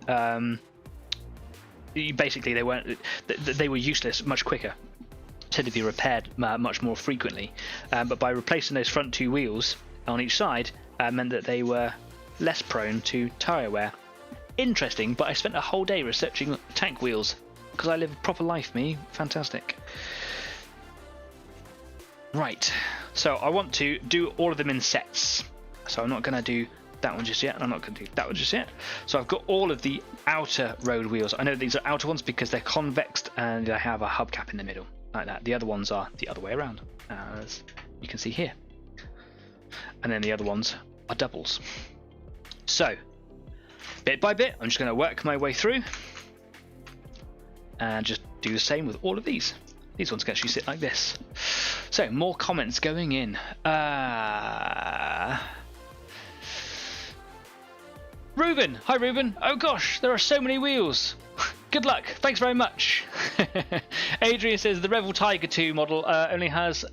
basically they were useless much quicker, tended to be repaired much more frequently, but by replacing those front two wheels on each side meant that they were less prone to tyre wear. Interesting, but I spent a whole day researching tank wheels because I live a proper life, me. Fantastic. Right, so I want to do all of them in sets. So I'm not going to do that one just yet, and I'm not going to do that one just yet. So I've got all of the outer road wheels. I know these are outer ones because they're convexed and they have a hubcap in the middle, like that. The other ones are the other way around, as you can see here. And then the other ones are doubles. So bit by bit, I'm just going to work my way through and just do the same with all of these. These ones can actually sit like this. So, more comments going in. Ruben! Hi Ruben! Oh gosh, there are so many wheels! Good luck, thanks very much! Adrian says the Revel Tiger 2 model only has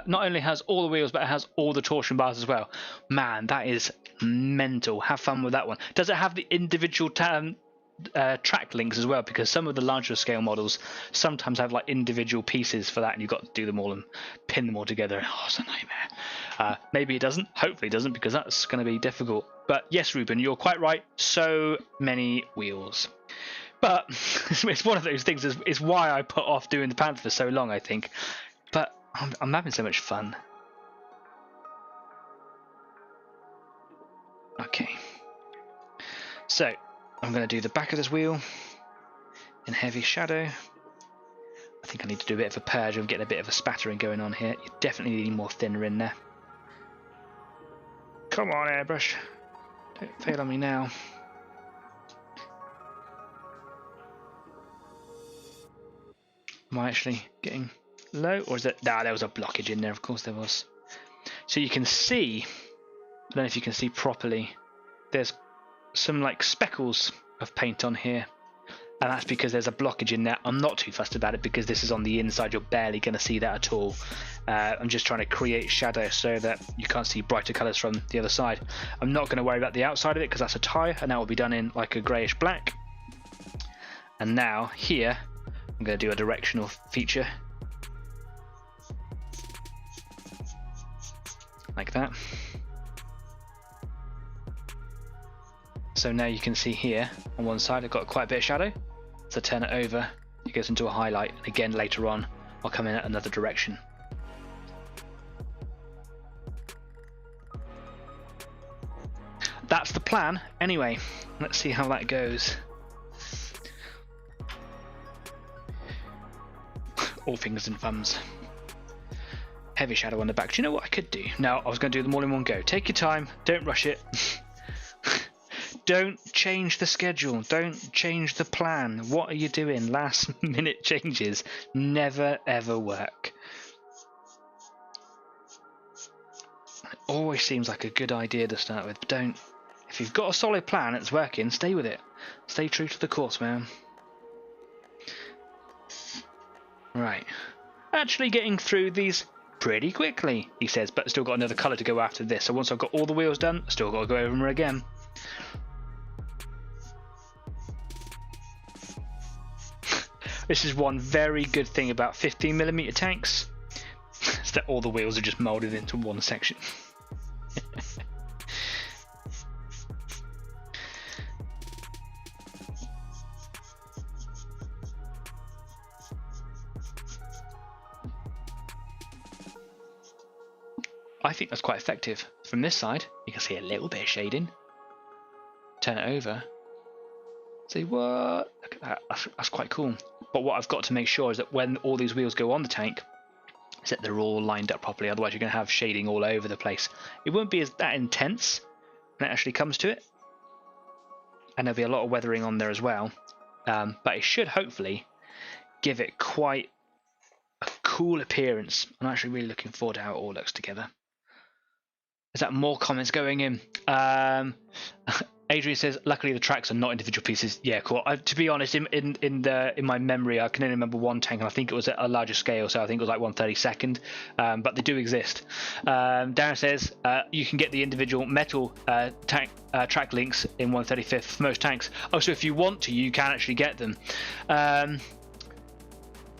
not only has all the wheels, but it has all the torsion bars as well. Man, that is mental. Have fun with that one. Does it have the individual track links as well? Because some of the larger scale models sometimes have like individual pieces for that, and you've got to do them all and pin them all together. Oh, it's a nightmare. Maybe it doesn't. Hopefully it doesn't, because that's going to be difficult. But yes, Ruben, you're quite right. So many wheels. But it's one of those things. Is why I put off doing the Panther for so long, I think. But I'm having so much fun. Okay, so I'm going to do the back of this wheel in heavy shadow. I think I need to do a bit of a purge. I'm getting a bit of a spattering going on here. You definitely need more thinner in there. Come on, airbrush. Don't fail on me now. Am I actually getting low, or is it? Nah, there was a blockage in there. Of course there was. So you can see, I don't know if you can see properly, there's some like speckles of paint on here, and that's because there's a blockage in there. I'm not too fussed about it because this is on the inside. You're barely going to see that at all. I'm just trying to create shadow so that you can't see brighter colours from the other side. I'm not going to worry about the outside of it because that's a tyre, and that will be done in like a greyish black. And now here I'm going to do a directional feature like that. So now you can see here on one side I've got quite a bit of shadow. So turn it over, it goes into a highlight, and again later on I'll come in at another direction. That's the plan. Anyway, let's see how that goes. All fingers and thumbs. Heavy shadow on the back. Do you know what I could do? No, I was going to do them all in one go. Take your time, don't rush it. Don't change the schedule, don't change the plan. What are you doing? Last minute changes never ever work. It always seems like a good idea to start with, but don't. If you've got a solid plan that's working, stay with it. Stay true to the course, man. Right. Actually getting through these pretty quickly, he says, but still got another colour to go after this. So once I've got all the wheels done, still got to go over them again. This is one very good thing about 15mm tanks, is that all the wheels are just moulded into one section. I think that's quite effective. From this side, you can see a little bit of shading. Turn it over. See what? Look at that. That's quite cool. But what I've got to make sure is that when all these wheels go on the tank, is that they're all lined up properly. Otherwise, you're going to have shading all over the place. It won't be that intense when it actually comes to it, and there'll be a lot of weathering on there as well. But it should hopefully give it quite a cool appearance. I'm actually really looking forward to how it all looks together. Is that more comments going in? Adrian says, luckily the tracks are not individual pieces. Yeah, cool. To be honest, in my memory, I can only remember one tank, and I think it was at a larger scale, so I think it was like 1/32. But they do exist. Darren says you can get the individual metal track links in 1/35 for most tanks. Oh, so if you want to, you can actually get them.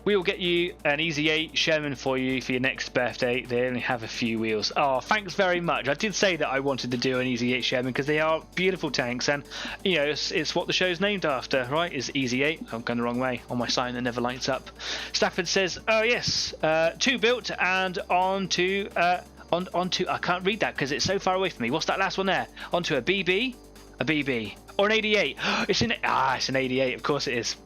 We will get you an Easy 8 Sherman for you for your next birthday. They only have a few wheels. Oh, thanks very much. I did say that I wanted to do an Easy 8 Sherman because they are beautiful tanks, and you know it's what the show's named after, right? Is Easy 8. I'm going the wrong way on my sign that never lights up. Stafford says, oh yes, 2 built and onto I can't read that because it's so far away from me. What's that last one there? Onto a BB, or an 88. It's an 88. Of course it is.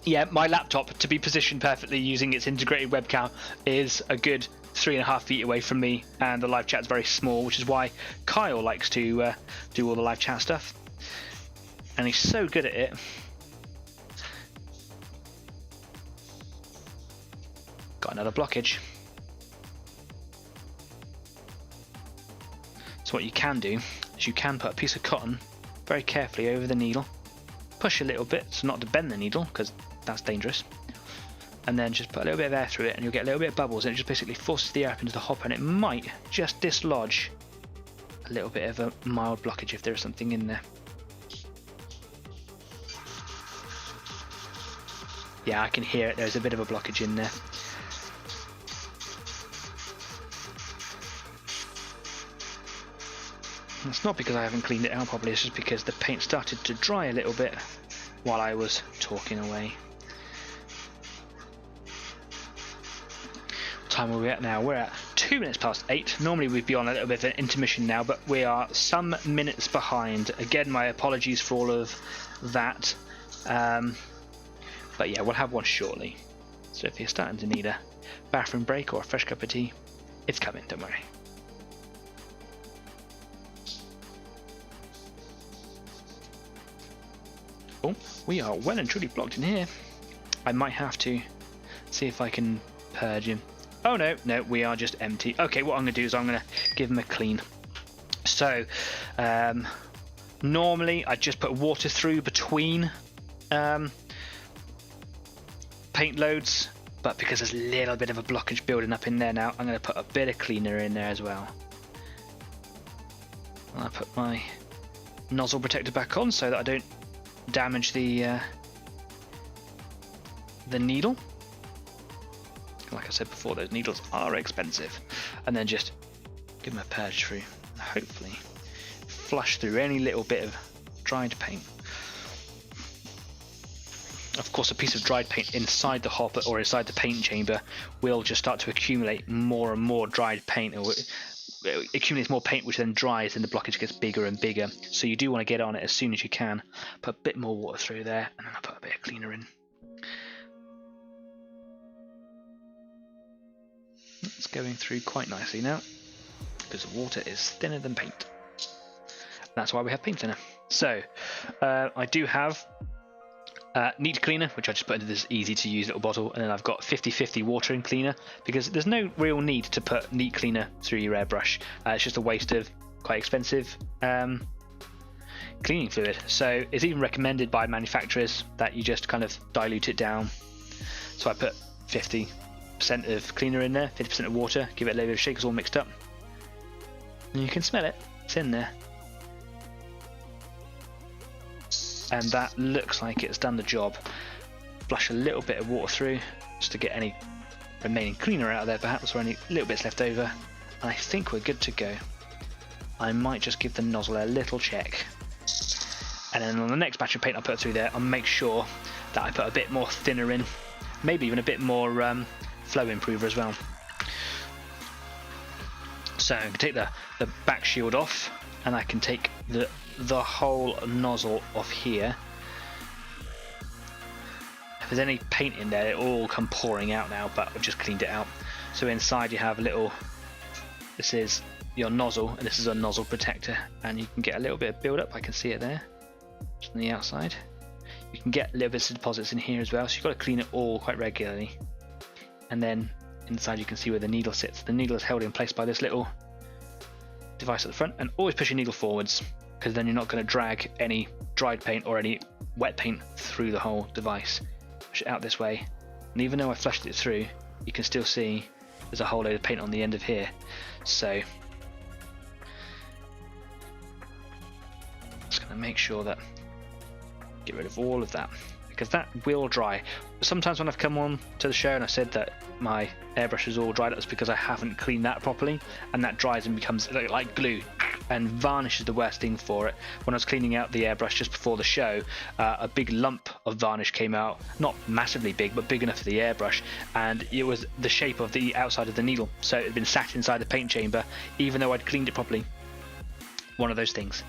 Yeah, my laptop, to be positioned perfectly using its integrated webcam, is a good 3.5 feet away from me, and the live chat's very small, which is why Kyle likes to do all the live chat stuff, and he's so good at it. Got another blockage. So what you can do is you can put a piece of cotton very carefully over the needle, push a little bit so not to bend the needle because that's dangerous, and then just put a little bit of air through it and you'll get a little bit of bubbles, and it just basically forces the air up into the hopper, and it might just dislodge a little bit of a mild blockage if there is something in there. Yeah, I can hear it, there's a bit of a blockage in there. And it's not because I haven't cleaned it out properly, it's just because the paint started to dry a little bit while I was talking away. What time are we at now? We're at 2 minutes past 8. Normally we'd be on a little bit of an intermission now, but we are some minutes behind. Again, my apologies for all of that. But yeah, we'll have one shortly. So if you're starting to need a bathroom break or a fresh cup of tea, it's coming, don't worry. Oh, we are well and truly blocked in here. I might have to see if I can purge him. Oh no, we are just empty. Okay, what I'm going to do is I'm going to give him a clean. So, Normally I just put water through between paint loads, but because there's a little bit of a blockage building up in there now, I'm going to put a bit of cleaner in there as well. I'll put my nozzle protector back on so that I don't damage the needle. Like I said before, those needles are expensive. And then just give them a purge through and hopefully flush through any little bit of dried paint. Of course, a piece of dried paint inside the hopper or inside the paint chamber will just start to accumulate more and more dried paint, or it accumulates more paint, which then dries and the blockage gets bigger and bigger. So you do want to get on it as soon as you can. Put a bit more water through there, and then I'll put a bit of cleaner in. It's going through quite nicely now because the water is thinner than paint. That's why we have paint thinner. So I do have neat cleaner, which I just put into this easy to use little bottle, and then I've got 50/50 water and cleaner, because there's no real need to put neat cleaner through your airbrush. It's just a waste of quite expensive cleaning fluid. So it's even recommended by manufacturers that you just kind of dilute it down. So I put 50% of cleaner in there, 50% of water, give it a little bit of shake, it's all mixed up, and you can smell it, it's in there. And that looks like it's done the job. Flush a little bit of water through just to get any remaining cleaner out of there perhaps, or any little bits left over, and I think we're good to go. I might just give the nozzle a little check, and then on the next batch of paint I put through there, I'll make sure that I put a bit more thinner in, maybe even a bit more flow improver as well. So I can take the back shield off, and I can take the whole nozzle off here. If there's any paint in there, it'll all come pouring out now, but I've just cleaned it out. So inside you have a little, this is your nozzle, and this is a nozzle protector, and you can get a little bit of build up. I can see it there, just on the outside. You can get little bits of deposits in here as well, so you've got to clean it all quite regularly. And then inside you can see where the needle sits. The needle is held in place by this little device at the front, and always push your needle forwards, because then you're not going to drag any dried paint or any wet paint through the whole device. Push it out this way, and even though I flushed it through, you can still see there's a whole load of paint on the end of here. So just going to make sure that get rid of all of that, because that will dry. Sometimes when I've come on to the show and I said that my airbrush is all dried up, it's because I haven't cleaned that properly, and that dries and becomes like glue, and varnish is the worst thing for it. When I was cleaning out the airbrush just before the show, a big lump of varnish came out, not massively big, but big enough for the airbrush, and it was the shape of the outside of the needle, so it had been sat inside the paint chamber even though I'd cleaned it properly. One of those things.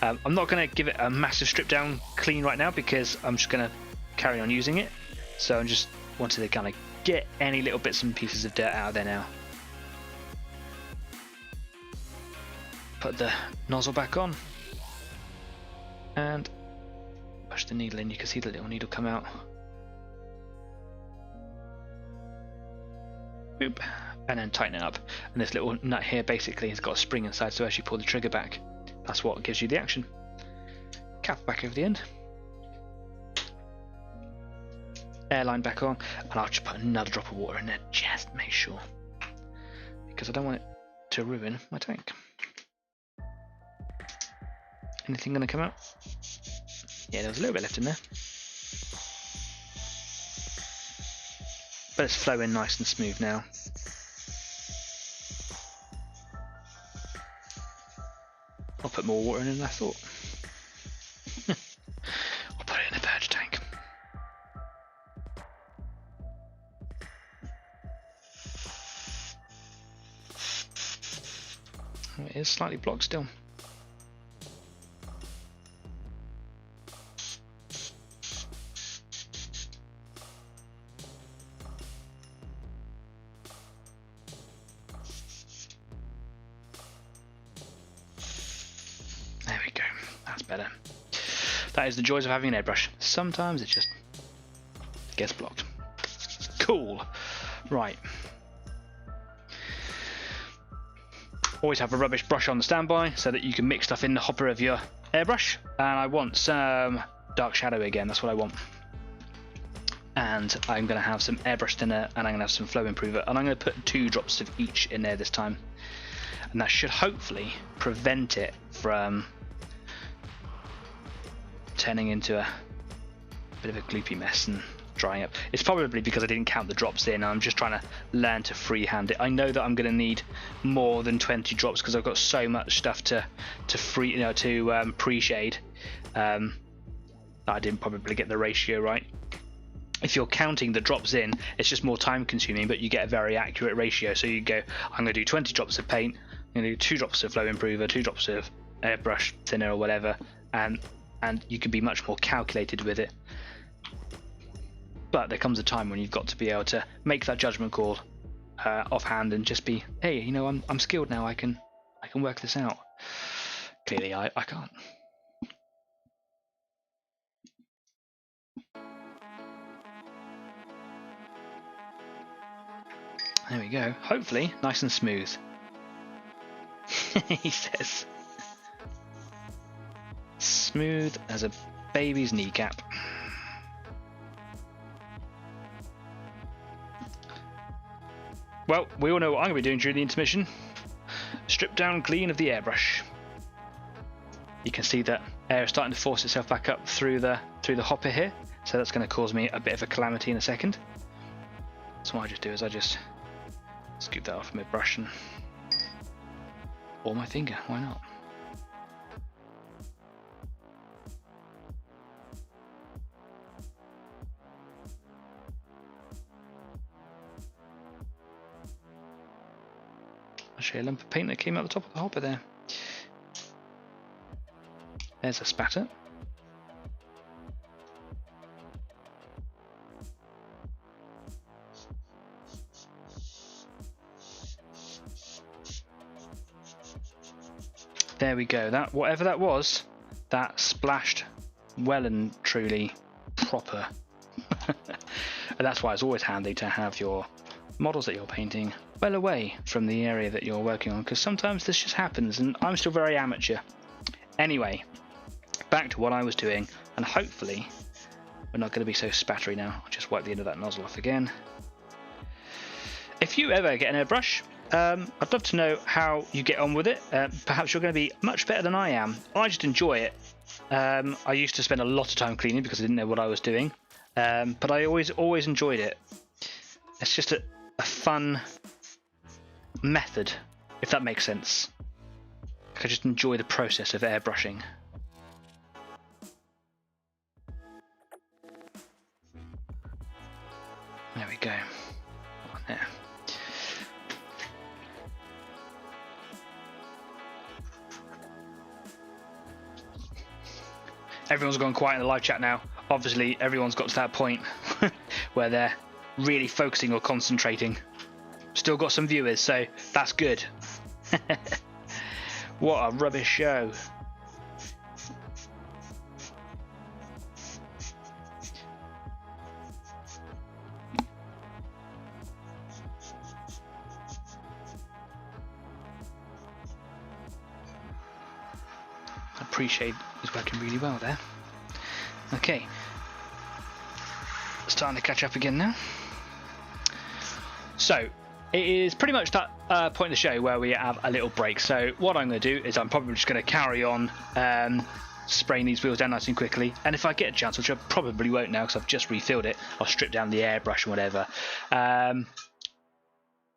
I'm not going to give it a massive strip down clean right now, because I'm just going to carry on using it. So I just wanted to kind of get any little bits and pieces of dirt out of there now. Put the nozzle back on and push the needle in. You can see the little needle come out. Boop. And then tighten it up. And this little nut here basically has got a spring inside, so as you pull the trigger back, that's what gives you the action. Cap back over the end. Airline back on, and I'll just put another drop of water in there, just to make sure, because I don't want it to ruin my tank. Anything going to come out? Yeah, there's a little bit left in there, but it's flowing nice and smooth now. I'll put more water in than I thought. I'll put it in a purge tank. It is slightly blocked still. There we go, that's better. That is the joys of having an airbrush. Sometimes it just gets blocked. Cool. Right. Always have a rubbish brush on the standby so that you can mix stuff in the hopper of your airbrush, and I want some dark shadow again. That's what I want. And I'm going to have some airbrush thinner, and I'm going to have some flow improver, and I'm going to put 2 drops of each in there this time, and that should hopefully prevent it from turning into a bit of a gloopy mess and drying up. It's probably because I didn't count the drops in. I'm just trying to learn to freehand it. I know that I'm going to need more than 20 drops because I've got so much stuff to pre-shade. I didn't probably get the ratio right. If you're counting the drops in, it's just more time consuming, but you get a very accurate ratio. So you go, I'm going to do 20 drops of paint, I'm going to do 2 drops of flow improver, 2 drops of airbrush thinner or whatever, and you can be much more calculated with it. But there comes a time when you've got to be able to make that judgment call offhand and just be, hey, you know, I'm skilled now. I can work this out. Clearly, I can't. There we go. Hopefully, nice and smooth. He says, smooth as a baby's kneecap. Well, we all know what I'm going to be doing during the intermission. Strip down clean of the airbrush. You can see that air is starting to force itself back up through the hopper here, so that's going to cause me a bit of a calamity in a second. So what I just do is I just scoop that off my brush and or my finger, why not? I'll show you a lump of paint that came out the top of the hopper there. There's a spatter. There we go. That, whatever that was, that splashed well and truly proper. And that's why it's always handy to have your models that you're painting well away from the area that you're working on, because sometimes this just happens, and I'm still very amateur. Anyway, back to what I was doing, and hopefully we're not going to be so spattery now. I'll just wipe the end of that nozzle off again. If you ever get an airbrush, I'd love to know how you get on with it. Perhaps you're going to be much better than I am. I just enjoy it. I used to spend a lot of time cleaning because I didn't know what I was doing, but I always enjoyed it. It's just a fun method, if that makes sense. I just enjoy the process of airbrushing. There we go. On there. Everyone's gone quiet in the live chat now. Obviously, everyone's got to that point where they're really focusing or concentrating. Still got some viewers, so that's good. What a rubbish show. Appreciate is working really well there. Okay, starting to catch up again now. So it is pretty much that point in the show where we have a little break. So what I'm going to do is I'm probably just going to carry on spraying these wheels down nice and quickly, and if I get a chance, which I probably won't now because I've just refilled it, I'll strip down the airbrush and whatever.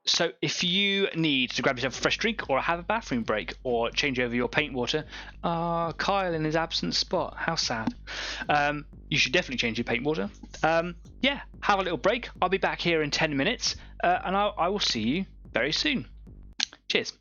So if you need to grab yourself a fresh drink or have a bathroom break or change over your paint water, Kyle in his absent spot, how sad. You should definitely change your paint water. Yeah, have a little break. I'll be back here in 10 minutes and I will see you very soon. Cheers.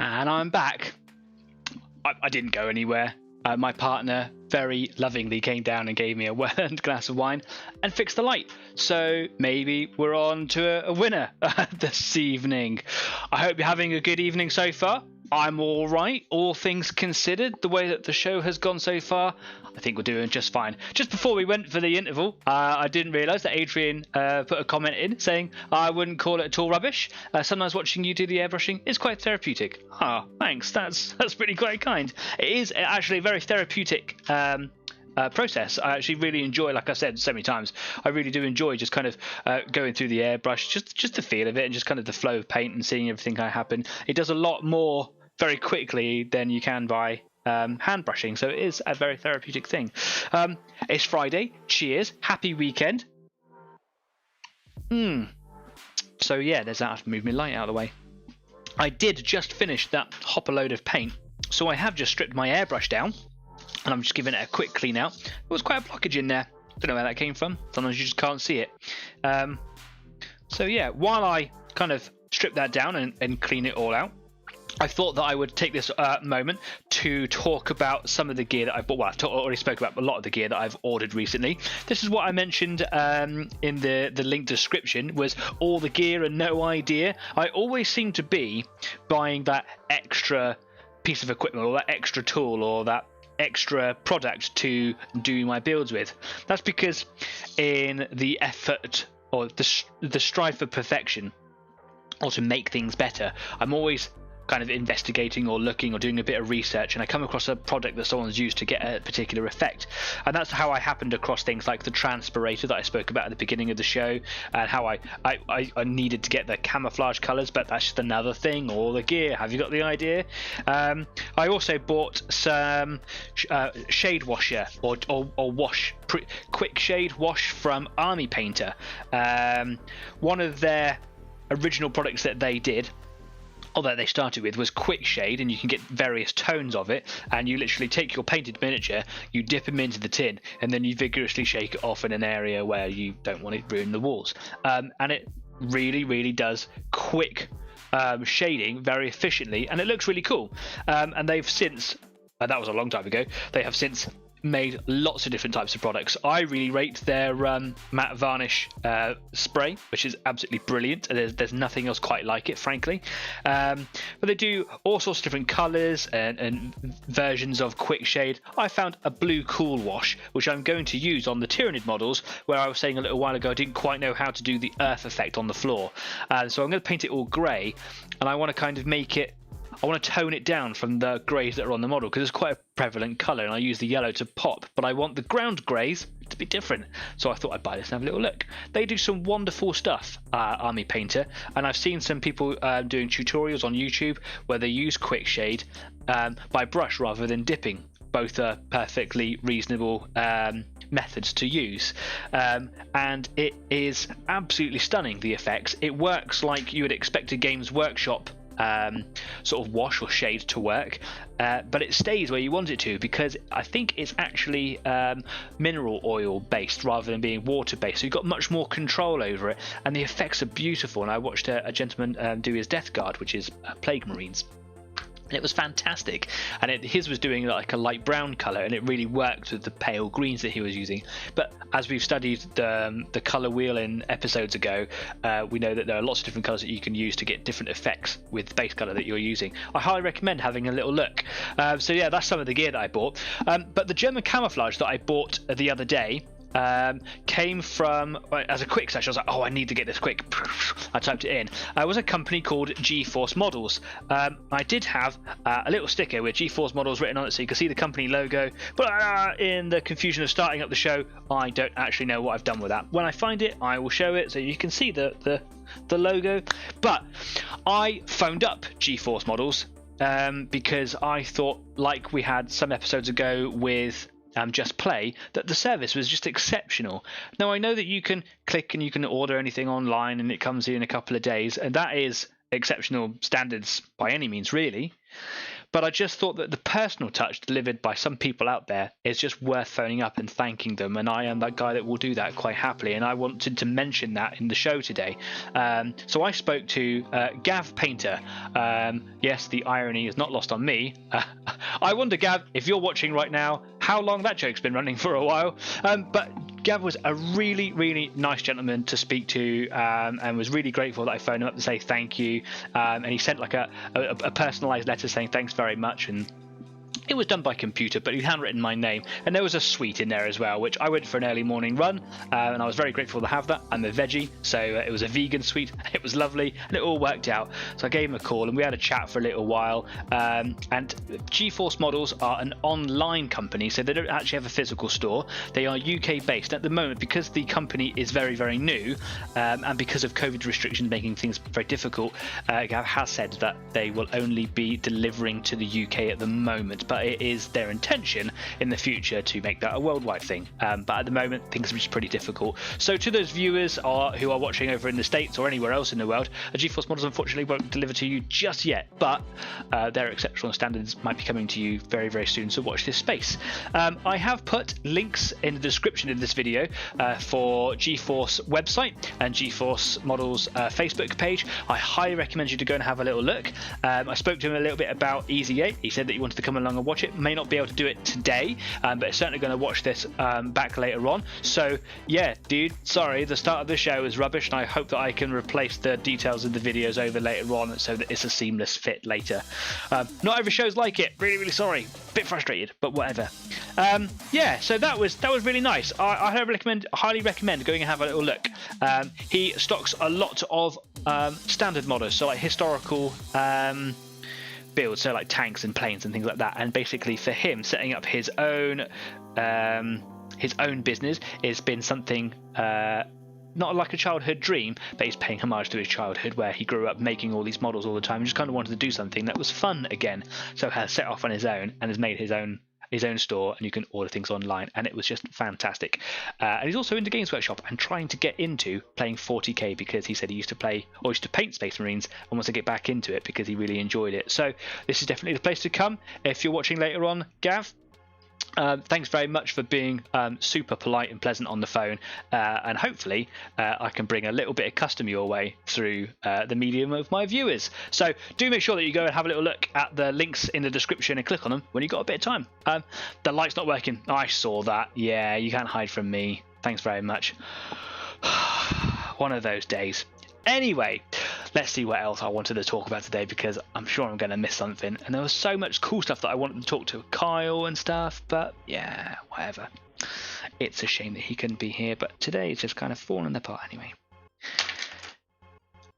And I'm back. I didn't go anywhere. My partner very lovingly came down and gave me a well-earned glass of wine and fixed the light. So maybe we're on to a winner this evening. I hope you're having a good evening so far. I'm all right, all things considered. The way that the show has gone so far, I think we're doing just fine. Just before we went for the interval, I didn't realise that Adrian put a comment in saying I wouldn't call it at all rubbish. Sometimes watching you do the airbrushing is quite therapeutic. Ah, thanks. That's pretty quite kind. It is actually a very therapeutic process. I actually really enjoy, like I said so many times, I really do enjoy just kind of going through the airbrush, just the feel of it and just kind of the flow of paint and seeing everything kind of happen. It does a lot more very quickly than you can by hand brushing, so it is a very therapeutic thing. It's Friday. Cheers. Happy weekend. So yeah, there's that. I have to move my light out of the way. I did just finish that hopper load of paint, so I have just stripped my airbrush down and I'm just giving it a quick clean out. There was quite a blockage in there. Don't know where that came from. Sometimes you just can't see it. So yeah, while I kind of strip that down and clean it all out, I thought that I would take this moment to talk about some of the gear that I've bought. Well, I already spoke about a lot of the gear that I've ordered recently. This is what I mentioned in the link description, was all the gear and no idea. I always seem to be buying that extra piece of equipment or that extra tool or that extra product to do my builds with. That's because in the effort or the strive for perfection or to make things better, I'm always kind of investigating or looking or doing a bit of research, and I come across a product that someone's used to get a particular effect, and that's how I happened across things like the transpirator that I spoke about at the beginning of the show, and how I needed to get the camouflage colors, but that's just another thing. Or the gear, have you got the idea? I also bought some shade washer or wash, quick shade wash from Army Painter. One of their original products that they did, or that they started with, was quick shade, and you can get various tones of it, and you literally take your painted miniature, you dip them into the tin, and then you vigorously shake it off in an area where you don't want it to ruin the walls, and it really does quick shading very efficiently, and it looks really cool. And they've since, that was a long time ago, they have since made lots of different types of products. I really rate their matte varnish spray, which is absolutely brilliant. There's nothing else quite like it, frankly. But they do all sorts of different colors and versions of quick shade. I found a blue cool wash, which I'm going to use on the Tyranid models, where I was saying a little while ago I didn't quite know how to do the earth effect on the floor. So I'm going to paint it all grey, and I want to kind of make it, I want to tone it down from the greys that are on the model, because it's quite a prevalent colour, and I use the yellow to pop, but I want the ground greys to be different. So I thought I'd buy this and have a little look. They do some wonderful stuff, Army Painter, and I've seen some people doing tutorials on YouTube where they use quick shade by brush rather than dipping. Both are perfectly reasonable methods to use, and it is absolutely stunning, the effects. It works like you would expect a Games Workshop sort of wash or shade to work, but it stays where you want it to, because I think it's actually mineral oil based rather than being water based, so you've got much more control over it, and the effects are beautiful. And I watched a gentleman do his Death Guard, which is Plague Marines, and it was fantastic, and his was doing like a light brown color, and it really worked with the pale greens that he was using. But as we've studied the color wheel in episodes ago, we know that there are lots of different colors that you can use to get different effects with the base color that you're using. I highly recommend having a little look. So yeah, that's some of the gear that I bought. But the German camouflage that I bought the other day came from, as a quick search, I was like, oh, I need to get this quick. I typed it in. It was a company called GeForce Models. I did have a little sticker with GeForce Models written on it, so you can see the company logo, but in the confusion of starting up the show, I don't actually know what I've done with that. When I find it, I will show it so you can see the logo. But I phoned up GeForce Models because I thought, like we had some episodes ago with Just Play, that the service was just exceptional. Now, I know that you can click and you can order anything online and it comes in a couple of days, and that is exceptional standards by any means, really. But I just thought that the personal touch delivered by some people out there is just worth phoning up and thanking them, and I am that guy that will do that quite happily, and I wanted to mention that in the show today. So I spoke to Gav Painter. Yes, the irony is not lost on me. I wonder, Gav, if you're watching right now, how long that joke's been running for a while. But Gav was a really, really nice gentleman to speak to, and was really grateful that I phoned him up to say thank you. And he sent like a personalised letter saying thanks very much, and it was done by computer, but he'd handwritten my name, and there was a sweet in there as well, which I went for an early morning run, and I was very grateful to have that. I'm a veggie, so it was a vegan sweet. It was lovely, and it all worked out. So I gave him a call, and we had a chat for a little while. And GeForce Models are an online company, so they don't actually have a physical store. They are UK based at the moment, because the company is very, very new, and because of COVID restrictions making things very difficult. Gav has said that they will only be delivering to the UK at the moment, but it is their intention in the future to make that a worldwide thing. But at the moment, things are just pretty difficult. So to those viewers who are watching over in the States or anywhere else in the world, GeForce Models unfortunately won't deliver to you just yet, but their exceptional standards might be coming to you very, very soon, so watch this space. I have put links in the description of this video for GeForce website and GeForce Models Facebook page. I highly recommend you to go and have a little look. I spoke to him a little bit about Easy 8. He said that he wanted to come along and watch it. May not be able to do it today, but it's certainly going to watch this back later on. So yeah, dude, sorry, the start of the show is rubbish, and I hope that I can replace the details of the videos over later on so that it's a seamless fit later. Not every show's like it. Really, really sorry. Bit frustrated, but whatever. Yeah, so that was really nice. I highly recommend going and have a little look. He stocks a lot of standard models, so like historical builds, so like tanks and planes and things like that. And basically for him, setting up his own business has been something not like a childhood dream, but he's paying homage to his childhood where he grew up making all these models all the time and just kind of wanted to do something that was fun again. So has set off on his own and has made his own store, and you can order things online, and it was just fantastic. And he's also into Games Workshop and trying to get into playing 40k, because he said he used to paint Space Marines and wants to get back into it because he really enjoyed it. So this is definitely the place to come if you're watching later on, Gav. Thanks very much for being super polite and pleasant on the phone, and hopefully I can bring a little bit of custom your way through the medium of my viewers. So do make sure that you go and have a little look at the links in the description and click on them when you've got a bit of time. The light's not working. I saw that. Yeah, you can't hide from me. Thanks very much. One of those days. Anyway, let's see what else I wanted to talk about today, because I'm sure I'm going to miss something. And there was so much cool stuff that I wanted to talk to Kyle and stuff, but yeah, whatever. It's a shame that he couldn't be here, but today it's just kind of fallen apart anyway.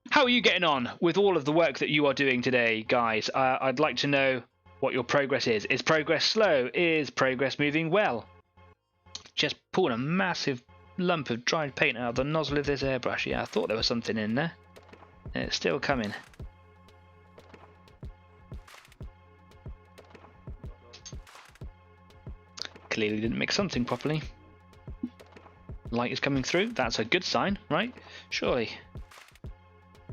How are you getting on with all of the work that you are doing today, guys? I'd like to know what your progress is. Is progress slow? Is progress moving well? Just pulling a massive lump of dried paint out of the nozzle of this airbrush. Yeah, I thought there was something in there. It's still coming. Clearly didn't mix something properly. Light is coming through. That's a good sign, right? Surely.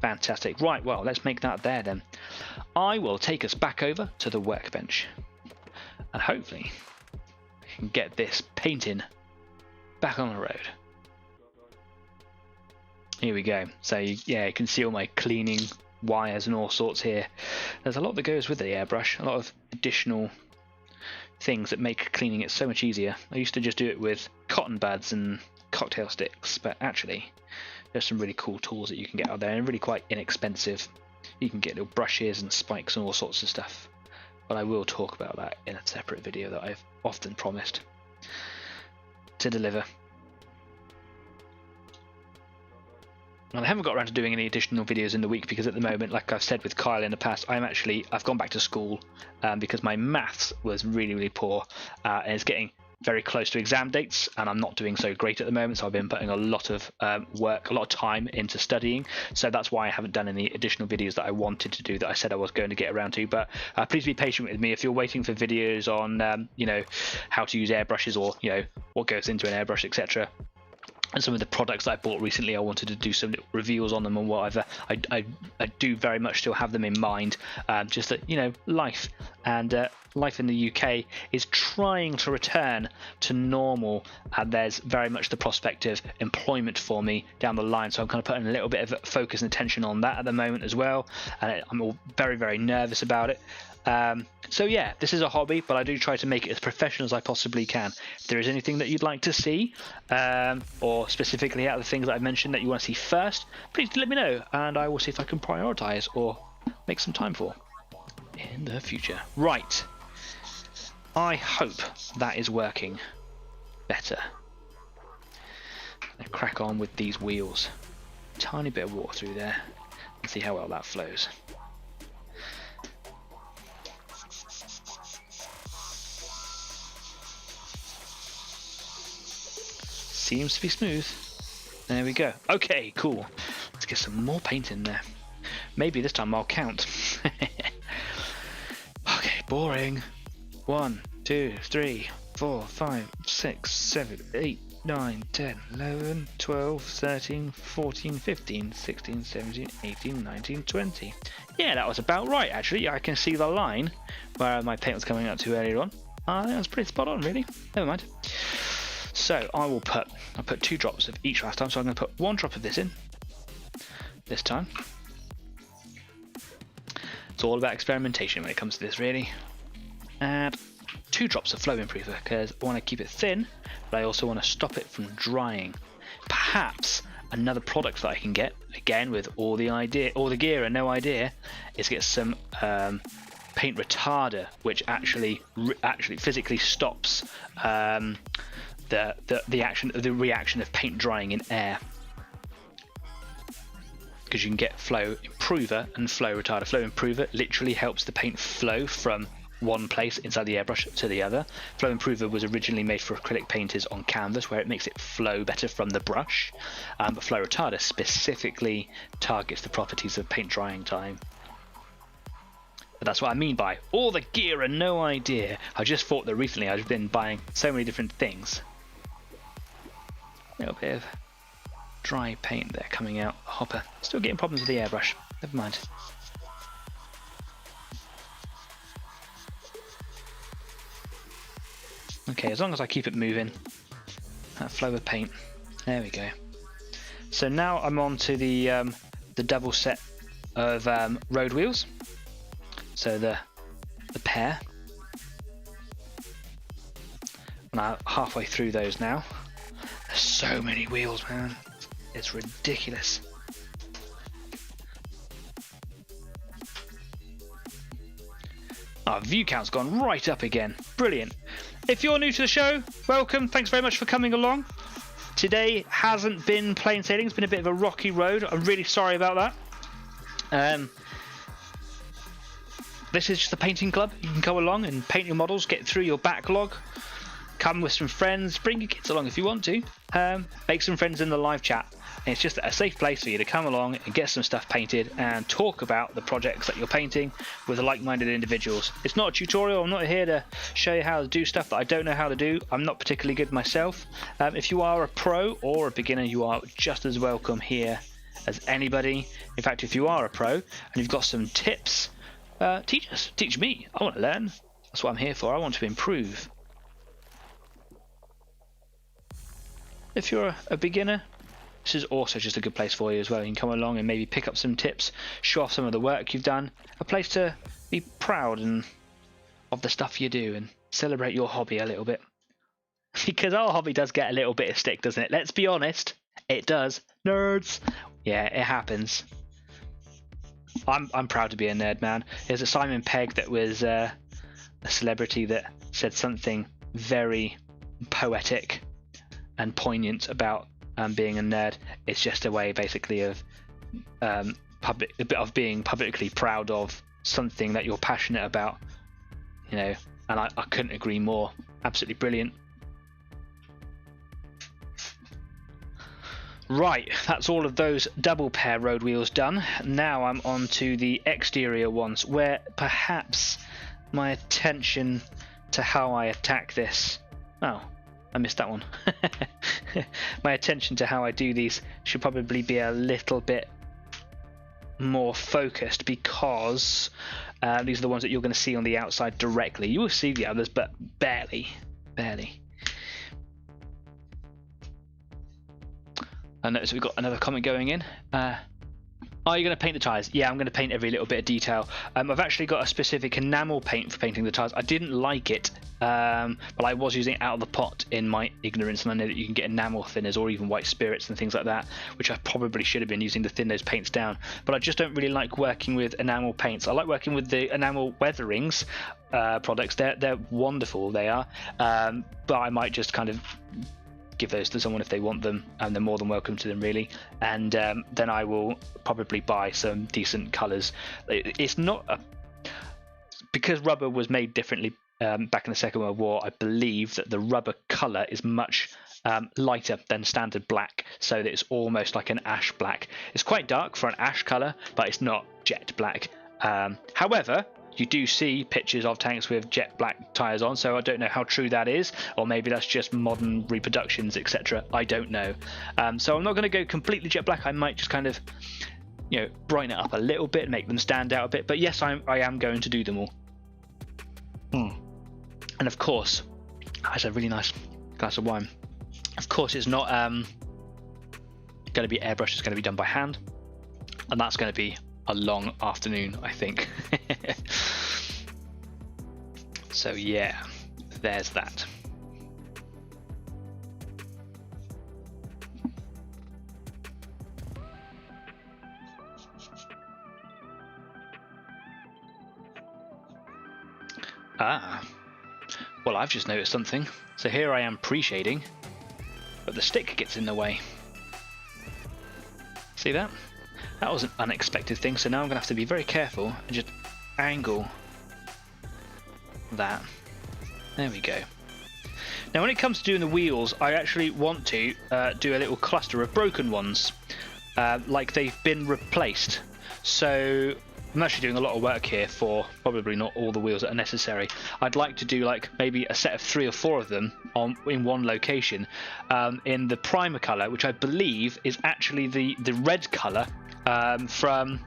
Fantastic. Right, well, let's make that there then. I will take us back over to the workbench, and hopefully we can get this painting back on the road. Here we go. So yeah, you can see all my cleaning wires and all sorts here. There's a lot that goes with the airbrush, a lot of additional things that make cleaning it so much easier. I used to just do it with cotton buds and cocktail sticks, but actually there's some really cool tools that you can get out there, and really quite inexpensive. You can get little brushes and spikes and all sorts of stuff, but I will talk about that in a separate video that I've often promised to deliver. And I haven't got around to doing any additional videos in the week because at the moment, like I've said with Kyle in the past, I've gone back to school because my maths was really, really poor, and it's getting very close to exam dates, and I'm not doing so great at the moment, so I've been putting a lot of work, a lot of time into studying. So that's why I haven't done any additional videos that I wanted to do, that I said I was going to get around to. But please be patient with me if you're waiting for videos on you know, how to use airbrushes, or you know, what goes into an airbrush, etc. and some of the products that I bought recently, I wanted to do some little reviews on them and whatever. I do very much still have them in mind. Just that, you know, life in the UK is trying to return to normal, and there's very much the prospect of employment for me down the line. So I'm kind of putting a little bit of focus and attention on that at the moment as well, and I'm all very, very nervous about it. So yeah, this is a hobby, but I do try to make it as professional as I possibly can. If there is anything that you'd like to see, or specifically out of the things that I mentioned that you want to see first, please let me know, and I will see if I can prioritize or make some time for in the future. Right, I hope that is working better. I'll crack on with these wheels. Tiny bit of water through there and see how well that flows. Seems to be smooth. There we go. Okay, cool. Let's get some more paint in there. Maybe this time I'll count. Okay, boring. 1, 2, 3, 4, 5, 6, 7, 8, 9, 10, 11, 12, 13, 14, 15, 16, 17, 18, 19, 20. Yeah, that was about right actually. I can see the line where my paint was coming up to earlier on. I think that's pretty spot on really. Never mind. So I put 2 drops of each last time, so I'm going to put 1 drop of this in this time. It's all about experimentation when it comes to this really. Add 2 drops of flow improver because I want to keep it thin, but I also want to stop it from drying. Perhaps another product that I can get, again with all the gear and no idea, is get some paint retarder, which actually physically stops the reaction of paint drying in air, because you can get flow improver and flow retarder. Flow improver literally helps the paint flow from one place inside the airbrush to the other. Flow improver was originally made for acrylic painters on canvas, where it makes it flow better from the brush, but flow retarder specifically targets the properties of paint drying time. But that's what I mean by all the gear and no idea. I just thought that recently I've been buying so many different things. A little bit of dry paint there coming out the hopper. Still getting problems with the airbrush. Never mind. Okay, as long as I keep it moving, that flow of paint. There we go. So now I'm on to the double set of road wheels. So the pair. And I'm halfway through those now. There's so many wheels, man. It's ridiculous. Our view count's gone right up again. Brilliant. If you're new to the show, welcome. Thanks very much for coming along. Today hasn't been plain sailing. It's been a bit of a rocky road. I'm really sorry about that. This is just a painting club. You can go along and paint your models, get through your backlog, come with some friends, bring your kids along if you want to, make some friends in the live chat. And it's just a safe place for you to come along and get some stuff painted and talk about the projects that you're painting with like-minded individuals. It's not a tutorial. I'm not here to show you how to do stuff that I don't know how to do. I'm not particularly good myself. If you are a pro or a beginner, you are just as welcome here as anybody. In fact, if you are a pro and you've got some tips, teach us. Teach me. I want to learn. That's what I'm here for. I want to improve. If you're a beginner, this is also just a good place for you as well. You can come along and maybe pick up some tips, show off some of the work you've done. A place to be proud of the stuff you do and celebrate your hobby a little bit. Because our hobby does get a little bit of stick, doesn't it? Let's be honest. It does. Nerds. Yeah, it happens. I'm proud to be a nerd, man. There's a Simon Pegg that was a celebrity that said something very poetic and poignant about being a nerd. It's just a way basically of being publicly proud of something that you're passionate about, you know, and I couldn't agree more. Absolutely brilliant. Right, that's all of those double pair road wheels done. Now I'm on to the exterior ones, where perhaps my attention to how I attack this... Oh, I missed that one. my attention to how I do these should probably be a little bit more focused, because these are the ones that you're going to see on the outside directly. You will see the others, but barely. I notice we've got another comment going in. Are you going to paint the tyres? Yeah, I'm going to paint every little bit of detail. I've actually got a specific enamel paint for painting the tyres. I didn't like it, but I was using it out of the pot in my ignorance, and I know that you can get enamel thinners or even white spirits and things like that, which I probably should have been using to thin those paints down. But I just don't really like working with enamel paints. I like working with the enamel weatherings products. They're wonderful, they are. But I might just kind of give those to someone if they want them, and they're more than welcome to them, really. And then I will probably buy some decent colours. It's not because rubber was made differently back in the Second World War. I believe that the rubber colour is much lighter than standard black, so that it's almost like an ash black. It's quite dark for an ash colour, but it's not jet black. However, you do see pictures of tanks with jet black tyres on, so I don't know how true that is, or maybe that's just modern reproductions, etc. I don't know. So I'm not going to go completely jet black. I might just kind of, brighten it up a little bit, make them stand out a bit. But yes, I am going to do them all. And of course, that's a really nice glass of wine. Of course, it's not going to be airbrushed. It's going to be done by hand, and that's going to be a long afternoon, I think. So yeah, there's that. Well, I've just noticed something. So here I am pre-shading, but the stick gets in the way. See that? That was an unexpected thing, so now I'm going to have to be very careful and just angle that. There we go. Now when it comes to doing the wheels, I actually want to do a little cluster of broken ones, like they've been replaced. So I'm actually doing a lot of work here for probably not all the wheels that are necessary. I'd like to do like maybe a set of 3 or 4 of them in one location, in the primer colour, which I believe is actually the red colour from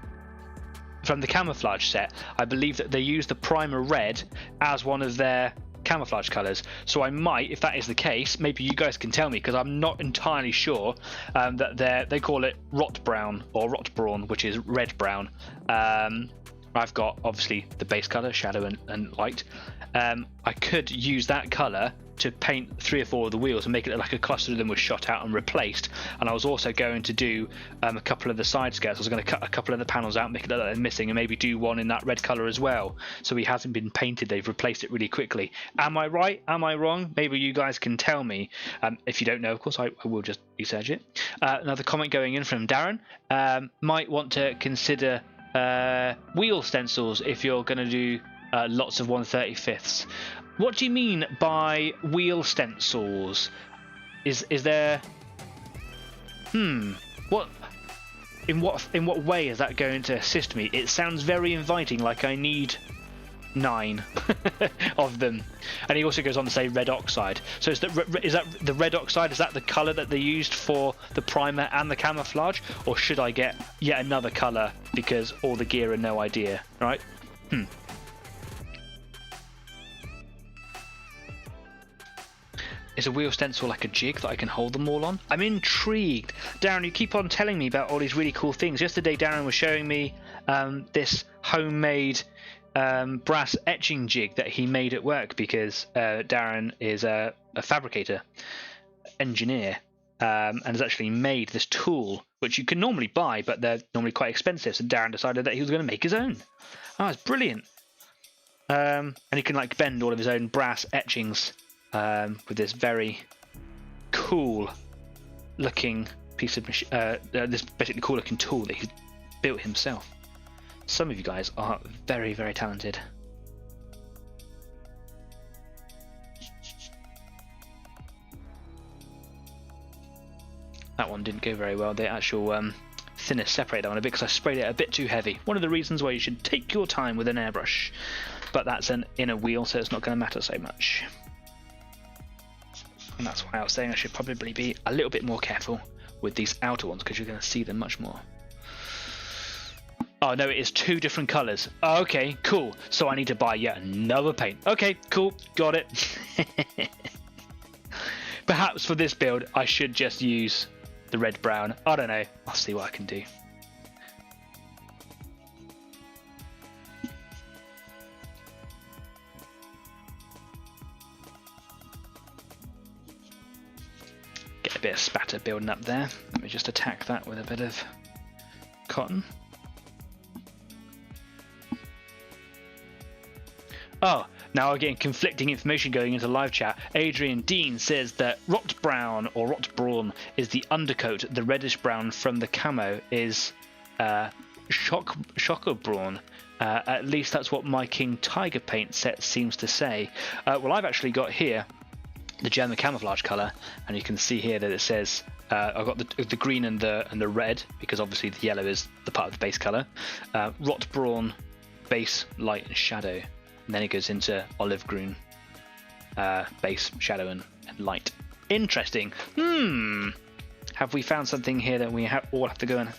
the camouflage set. I believe that they use the primer red as one of their camouflage colours. So I might, if that is the case, maybe you guys can tell me, because I'm not entirely sure, that they call it rot brown or rot brawn, which is red brown. I've got obviously the base colour, shadow and light. I could use that colour to paint 3 or 4 of the wheels and make it look like a cluster of them was shot out and replaced. And I was also going to do a couple of the side skirts. I was going to cut a couple of the panels out, make it look like they're missing, and maybe do one in that red colour as well. So he hasn't been painted, they've replaced it really quickly. Am I right? Am I wrong? Maybe you guys can tell me. If you don't know, of course, I will just research it. Another comment going in from Darren. Might want to consider wheel stencils if you're going to do lots of 1/35ths. What do you mean by wheel stencils? Is there what in what way is that going to assist me? It sounds very inviting, like I need 9 of them. And he also goes on to say red oxide. So is that the red oxide? Is that the colour that they used for the primer and the camouflage, or should I get yet another colour because all the gear are no idea, right? Is a wheel stencil like a jig that I can hold them all on? I'm intrigued. Darren, you keep on telling me about all these really cool things. Yesterday, Darren was showing me this homemade brass etching jig that he made at work, because Darren is a fabricator, engineer, and has actually made this tool, which you can normally buy, but they're normally quite expensive. So Darren decided that he was going to make his own. Oh, it's brilliant. And he can like bend all of his own brass etchings with this very cool looking piece of this basically cool looking tool that he's built himself. Some of you guys are very, very talented. That one didn't go very well. The actual thinness separated that one a bit because I sprayed it a bit too heavy. One of the reasons why you should take your time with an airbrush. But that's an inner wheel, so it's not going to matter so much. and that's why I was saying I should probably be a little bit more careful with these outer ones, because you're going to see them much more. Oh no, it is 2 different colours. Okay, cool. So I need to buy yet another paint. Okay, cool, got it. Perhaps for this build I should just use the red brown. I don't know, I'll see what I can do. Get a bit of spatter building up there. Let me just attack that with a bit of cotton. Oh, now we're getting conflicting information going into live chat. Adrian Dean says that rot brown or rot brawn is the undercoat. The reddish brown from the camo is shocker brawn. At least that's what my King Tiger paint set seems to say. Well, I've actually got here the German camouflage colour, and you can see here that it says I've got the green and the red, because obviously the yellow is the part of the base colour. Rot brawn, base, light and shadow. And then it goes into olive green, base, shadow and light. Interesting. Have we found something here that we all have to go and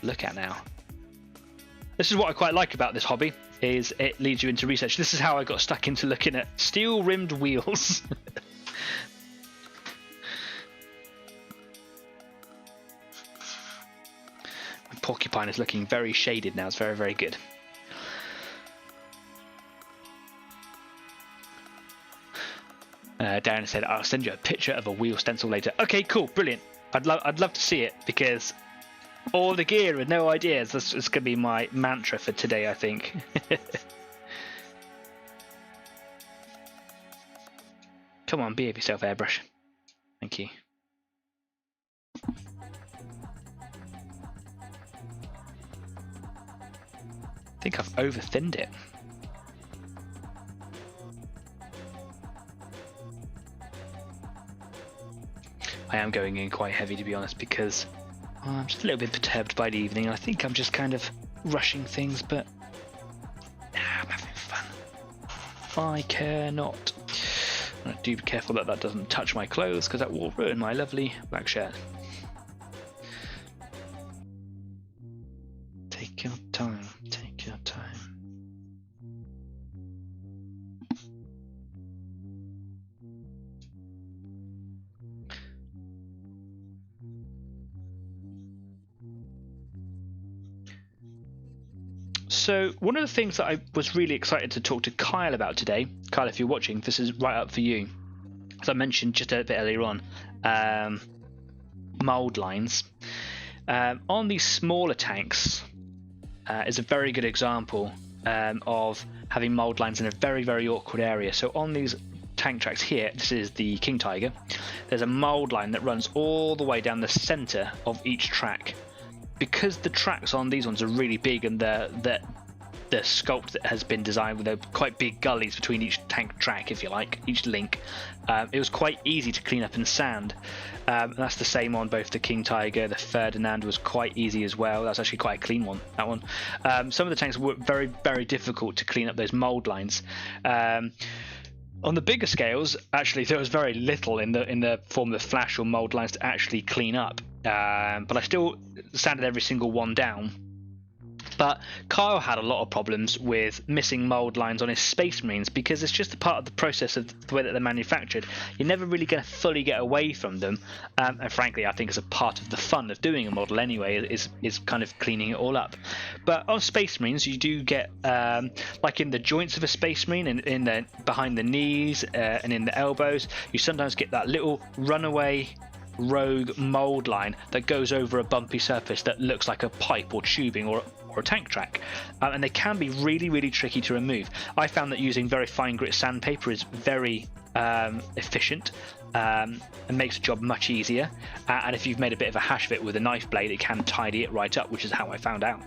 look at now? This is what I quite like about this hobby, is it leads you into research. This is how I got stuck into looking at steel rimmed wheels. My porcupine is looking very shaded now. It's very, very good. Darren said, I'll send you a picture of a wheel stencil later. Okay, cool, brilliant. I'd love to see it, because all the gear with no ideas. That's going to be my mantra for today, I think. Come on, behave yourself, airbrush. Thank you. I think I've over-thinned it. I am going in quite heavy, to be honest, because I'm just a little bit perturbed by the evening. I think I'm just kind of rushing things, but I'm having fun. I care not. I do be careful that that doesn't touch my clothes, because that will ruin my lovely black shirt. Take your time, take your time. So one of the things that I was really excited to talk to Kyle about today, Kyle, if you're watching, this is right up for you. As I mentioned just a bit earlier on, mould lines. On these smaller tanks is a very good example of having mould lines in a very, very awkward area. So on these tank tracks here, this is the King Tiger, there's a mould line that runs all the way down the centre of each track. Because the tracks on these ones are really big, and the sculpt that has been designed with quite big gullies between each tank track, if you like, each link, it was quite easy to clean up in sand. And that's the same on both the King Tiger. The Ferdinand was quite easy as well. That's actually quite a clean one, that one. Some of the tanks were very, very difficult to clean up those mould lines. On the bigger scales, actually, there was very little in the form of flash or mould lines to actually clean up. But I still sanded every single one down. But Kyle had a lot of problems with missing mould lines on his Space Marines, because it's just a part of the process of the way that they're manufactured. You're never really going to fully get away from them. And frankly, I think it's a part of the fun of doing a model anyway, is kind of cleaning it all up. But on Space Marines, you do get, like in the joints of a Space Marine, behind the knees and in the elbows, you sometimes get that little runaway rogue mould line that goes over a bumpy surface that looks like a pipe or tubing or a tank track, and they can be really, really tricky to remove. I found that using very fine grit sandpaper is very efficient and makes the job much easier, and if you've made a bit of a hash of it with a knife blade, it can tidy it right up, which is how I found out.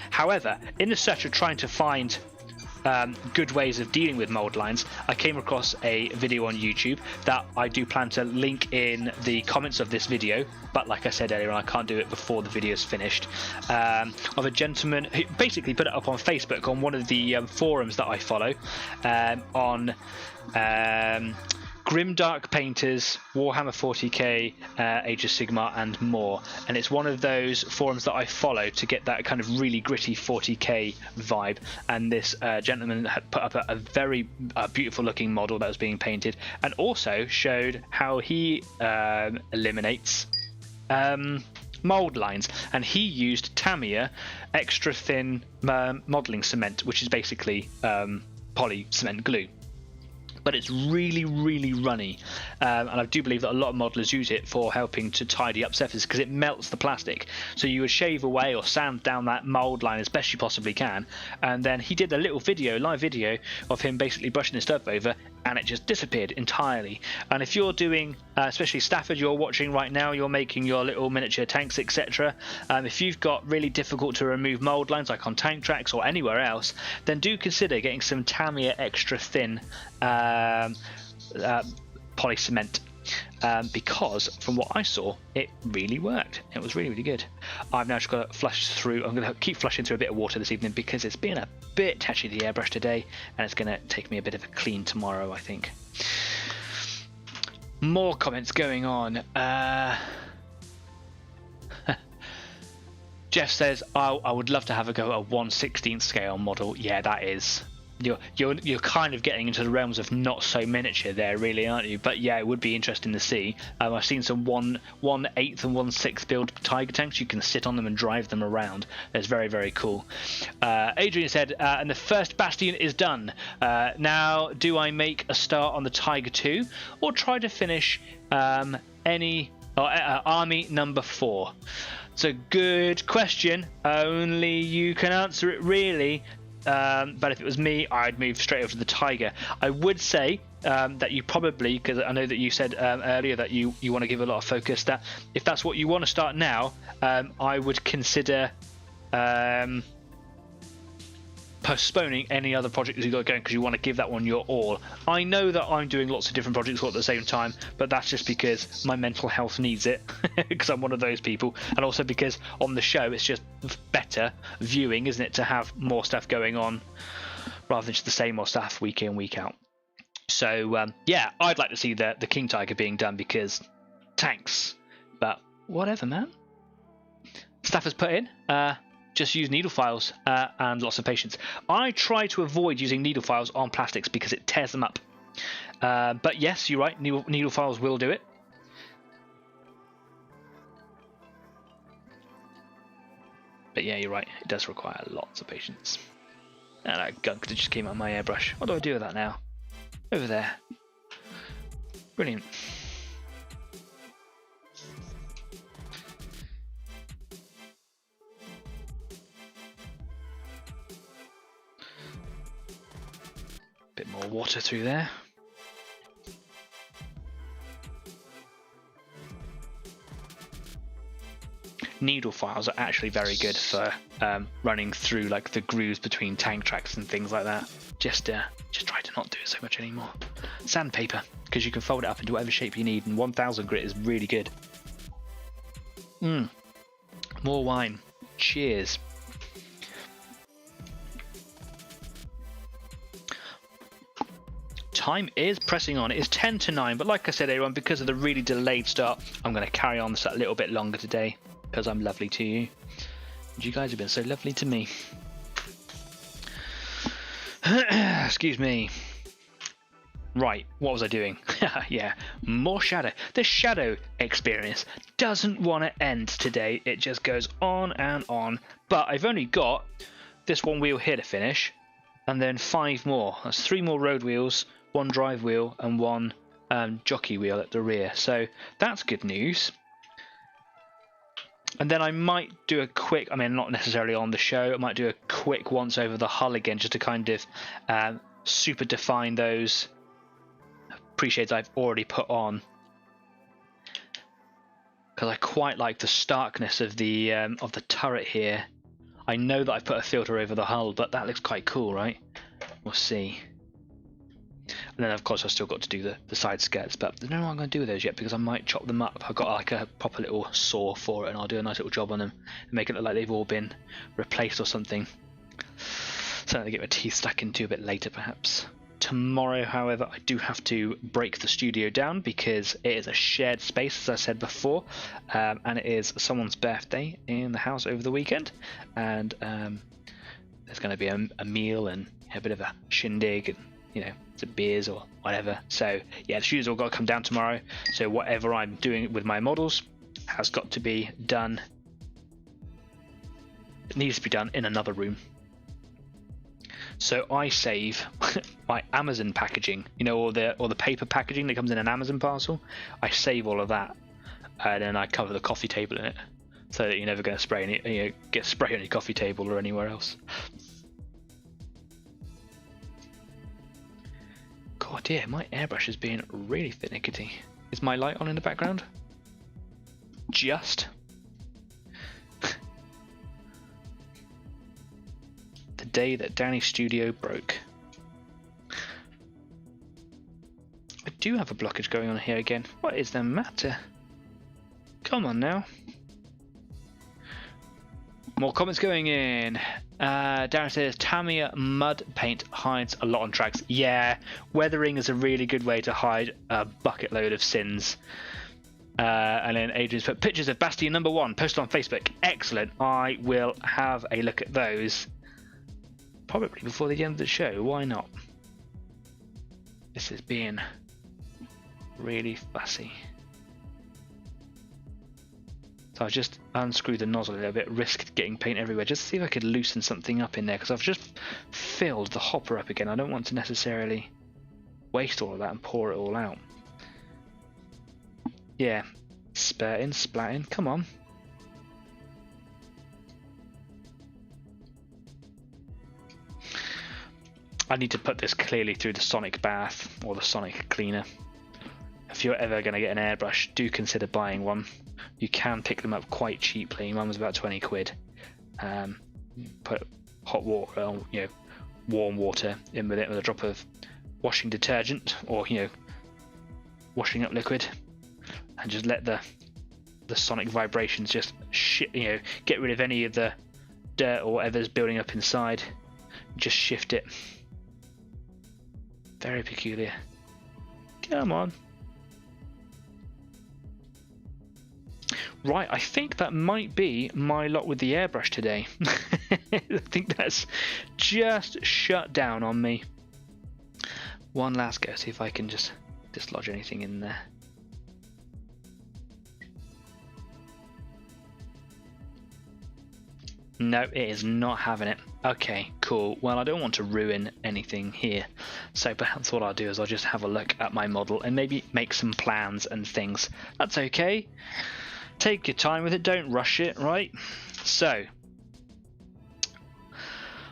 However, in the search of trying to find good ways of dealing with mould lines, I came across a video on YouTube that I do plan to link in the comments of this video, but like I said earlier, I can't do it before the video is finished, of a gentleman who basically put it up on Facebook on one of the forums that I follow, on Grimdark Painters, Warhammer 40k, Age of Sigmar, and more. And it's one of those forums that I follow to get that kind of really gritty 40k vibe. And this gentleman had put up a very beautiful looking model that was being painted, and also showed how he eliminates mould lines. And he used Tamiya extra thin modelling cement, which is basically poly cement glue. But it's really, really runny, and I do believe that a lot of modelers use it for helping to tidy up surfaces because it melts the plastic. So you would shave away or sand down that mould line as best you possibly can, and then he did a little video, live video, of him basically brushing his stuff over, and it just disappeared entirely. And if you're doing, especially Stafford, you're watching right now, you're making your little miniature tanks, etc. If you've got really difficult to remove mould lines, like on tank tracks or anywhere else, then do consider getting some Tamiya extra thin poly cement, because from what I saw, it really worked. It was really, really good. I've now just got to flush through. I'm going to keep flushing through a bit of water this evening because it's been a bit touchy, the airbrush today, and it's going to take me a bit of a clean tomorrow, I think. More comments going on. Jeff says, I would love to have a go at a 1/16 scale model. Yeah, that is. You're kind of getting into the realms of not so miniature there, really, aren't you? But yeah, it would be interesting to see. I've seen some 1/8 and 1/6 build Tiger tanks. You can sit on them and drive them around. It's very, very cool. Adrian said, and the first Bastion is done. Now, do I make a start on the Tiger 2 or try to finish Army number 4? It's a good question. Only you can answer it, really. But if it was me, I'd move straight over to the Tiger. I would say that you probably, because I know that you said earlier that you want to give a lot of focus, that if that's what you want to start now, I would consider postponing any other projects you've got going, because you want to give that one your all. I know that I'm doing lots of different projects all at the same time, but that's just because my mental health needs it, because I'm one of those people, and also because on the show it's just better viewing, isn't it, to have more stuff going on rather than just the same old stuff week in, week out. So yeah, I'd like to see the King Tiger being done because tanks, but whatever, man. Staff has put in just use needle files and lots of patience. I try to avoid using needle files on plastics because it tears them up. But yes, you're right, needle files will do it. But yeah, you're right, it does require lots of patience. And that gunk that just came out of my airbrush. What do I do with that now? Over there. Brilliant. Bit more water through there. Needle files are actually very good for running through like the grooves between tank tracks and things like that. Just try to not do it so much anymore. Sandpaper, because you can fold it up into whatever shape you need, and 1000 grit is really good. More wine. Cheers. Time is pressing on. It is 10 to 9, but like I said, everyone, because of the really delayed start, I'm going to carry on this a little bit longer today because I'm lovely to you. And you guys have been so lovely to me. Excuse me. Right, what was I doing? Yeah, more shadow. The shadow experience doesn't want to end today. It just goes on and on. But I've only got this one wheel here to finish, and then 5 more. That's 3 more road wheels, 1 drive wheel, and 1 jockey wheel at the rear. So that's good news. And then I might do a quick, I mean, not necessarily on the show, I might do a quick once over the hull again, just to kind of super define those appreciates I've already put on, because I quite like the starkness of the turret here. I know that I've put a filter over the hull, but that looks quite cool, right? We'll see. And then of course I've still got to do the side skirts, but I don't know what I'm going to do with those yet, because I might chop them up. I've got like a proper little saw for it, and I'll do a nice little job on them and make it look like they've all been replaced or something. Something to get my teeth stuck into a bit later, perhaps. Tomorrow, however, I do have to break the studio down because it is a shared space, as I said before, and it is someone's birthday in the house over the weekend, and there's going to be a meal and a bit of a shindig and, you know, some beers or whatever. So yeah, the studio's all got to come down tomorrow, so whatever I'm doing with my models has got to be done. It needs to be done in another room. So I save my Amazon packaging, you know, or the paper packaging that comes in an Amazon parcel. I save all of that, and then I cover the coffee table in it, so that you're never going to spray any, you know, get spray on your coffee table or anywhere else. God, yeah, my airbrush is being really finicky. Is my light on in the background? Just. The day that Danny's studio broke. I do have a blockage going on here again. What is the matter? Come on now. More comments going in. Darren says Tamiya mud paint hides a lot on tracks. Yeah, weathering is a really good way to hide a bucket load of sins. And then Adrian's put pictures of Bastion #1 posted on Facebook. Excellent. I will have a look at those. Probably before the end of the show, why not? This is being really fussy. So I just unscrewed the nozzle a little bit, risked getting paint everywhere, just to see if I could loosen something up in there, because I've just filled the hopper up again. I don't want to necessarily waste all of that and pour it all out. Yeah, spurting, splatting, come on. I need to put this clearly through the sonic bath or the sonic cleaner. If you're ever going to get an airbrush, do consider buying one. You can pick them up quite cheaply. Mine was about 20 quid. Put hot water, you know, warm water in with it with a drop of washing detergent or, you know, washing up liquid, and just let the sonic vibrations just get rid of any of the dirt or whatever's building up inside. Just shift it. Very peculiar. Come on. Right, I think that might be my lot with the airbrush today. I think that's just shut down on me. One last go, see if I can just dislodge anything in there. No, it is not having it. Okay, cool. Well, I don't want to ruin anything here, so perhaps what I'll do is I'll just have a look at my model and maybe make some plans and things. That's okay. Take your time with it, don't rush it, right? So,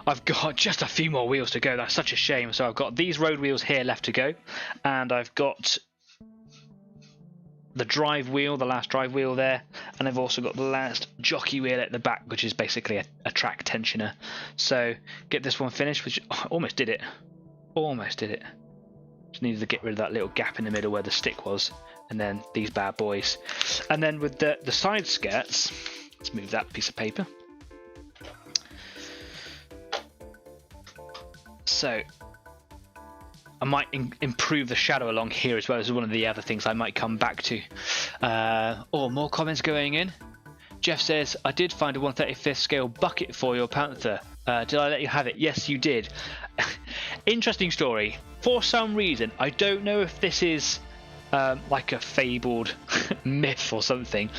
I've got just a few more wheels to go. That's such a shame. So I've got these road wheels here left to go, and I've got the drive wheel, the last drive wheel there, and I've also got the last jockey wheel at the back, which is basically a track tensioner. So get this one finished, which I almost did it. Just needed to get rid of that little gap in the middle where the stick was, and then these bad boys. And then with the side skirts, let's move that piece of paper. So I might improve the shadow along here as well. This is one of the other things I might come back to. More comments going in. Jeff says, I did find a 1/35th scale bucket for your Panther. Did I let you have it? Yes, you did. Interesting story. For some reason, I don't know if this is like a fabled myth or something,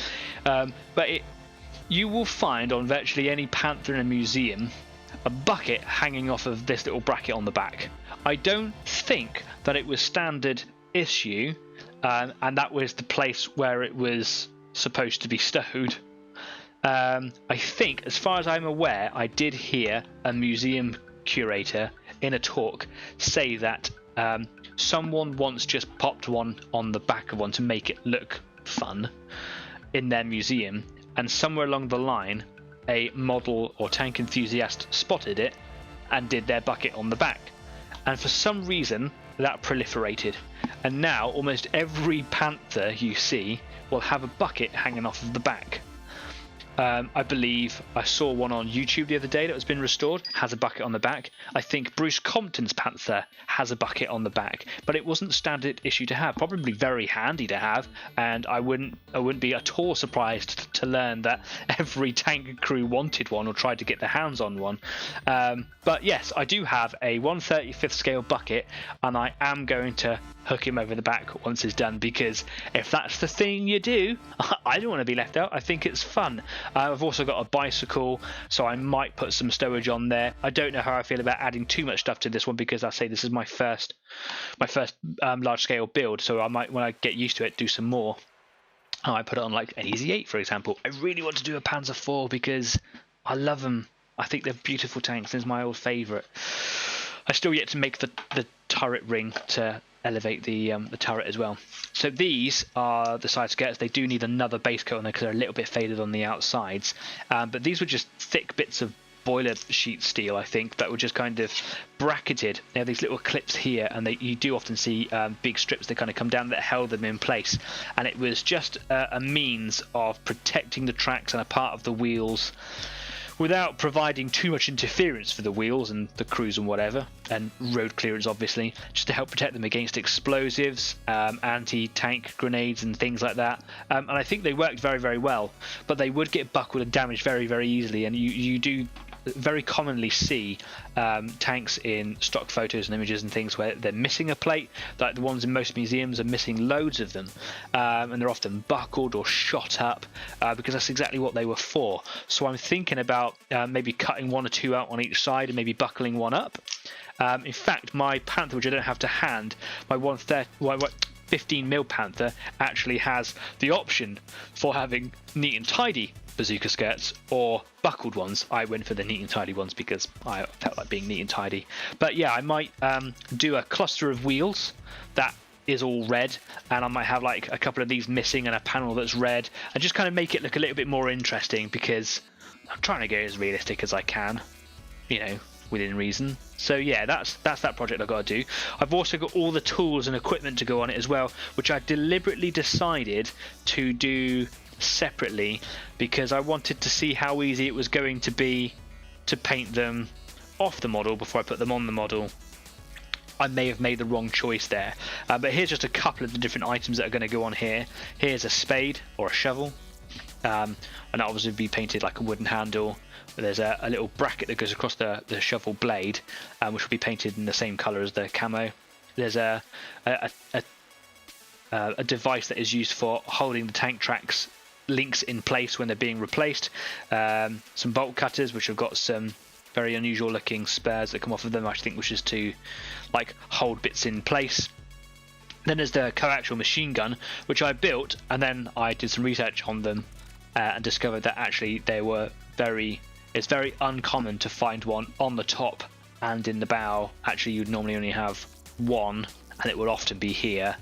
but you will find on virtually any Panther in a museum a bucket hanging off of this little bracket on the back. I don't think that it was standard issue, and that was the place where it was supposed to be stowed. I think, as far as I'm aware, I did hear a museum curator in a talk say that someone once just popped one on the back of one to make it look fun in their museum, and somewhere along the line a model or tank enthusiast spotted it and did their bucket on the back, and for some reason that proliferated, and now almost every Panther you see will have a bucket hanging off of the back. I believe I saw one on YouTube the other day that has been restored, has a bucket on the back. I think Bruce Compton's Panther has a bucket on the back, but it wasn't standard issue to have. Probably very handy to have, and I wouldn't be at all surprised to learn that every tank crew wanted one or tried to get their hands on one. But yes, I do have a 1/35th scale bucket, and I am going to hook him over the back once it's done, because if that's the thing you do, I don't want to be left out. I think it's fun. I've also got a bicycle, so I might put some stowage on there. I don't know how I feel about adding too much stuff to this one, because I say this is my first large scale build, so I might, when I get used to it, do some more. I might put it on like an Easy 8, for example. I really want to do a Panzer IV because I love them. I think they're beautiful tanks. This is my old favourite. I still yet to make the turret ring to elevate the turret as well. So these are the side skirts. They do need another base coat on there because they're a little bit faded on the outsides. But these were just thick bits of boiler sheet steel, I think, that were just kind of bracketed. They have these little clips here, and you do often see big strips that kind of come down that held them in place. And it was just a means of protecting the tracks and a part of the wheels without providing too much interference for the wheels and the crews and whatever, and road clearance obviously, just to help protect them against explosives, anti-tank grenades and things like that. And I think they worked very, very well, but they would get buckled and damaged very, very easily, and you do very commonly see tanks in stock photos and images and things where they're missing a plate, like the ones in most museums are missing loads of them, and they're often buckled or shot up because that's exactly what they were for. So I'm thinking about maybe cutting one or two out on each side and maybe buckling one up. In fact, my Panther, which I don't have to hand, my 15mm Panther actually has the option for having neat and tidy bazooka skirts or buckled ones. I went for the neat and tidy ones because I felt like being neat and tidy. But yeah, I might do a cluster of wheels that is all red, and I might have like a couple of these missing and a panel that's red, and just kind of make it look a little bit more interesting, because I'm trying to go as realistic as I can, you know, within reason. So yeah, that's that project I've got to do. I've also got all the tools and equipment to go on it as well, which I deliberately decided to do separately because I wanted to see how easy it was going to be to paint them off the model before I put them on the model. I may have made the wrong choice there, but here's just a couple of the different items that are going to go on here. Here's a spade or a shovel, and that obviously be painted like a wooden handle. There's a little bracket that goes across the shovel blade, which will be painted in the same colour as the camo. There's a device that is used for holding the tank tracks links in place when they're being replaced. Some bolt cutters, which have got some very unusual looking spurs that come off of them, I think, which is to like hold bits in place. Then there's the coaxial machine gun, which I built, and then I did some research on them and discovered that actually they were it's very uncommon to find one on the top and in the bow. Actually, you'd normally only have one, and it would often be here,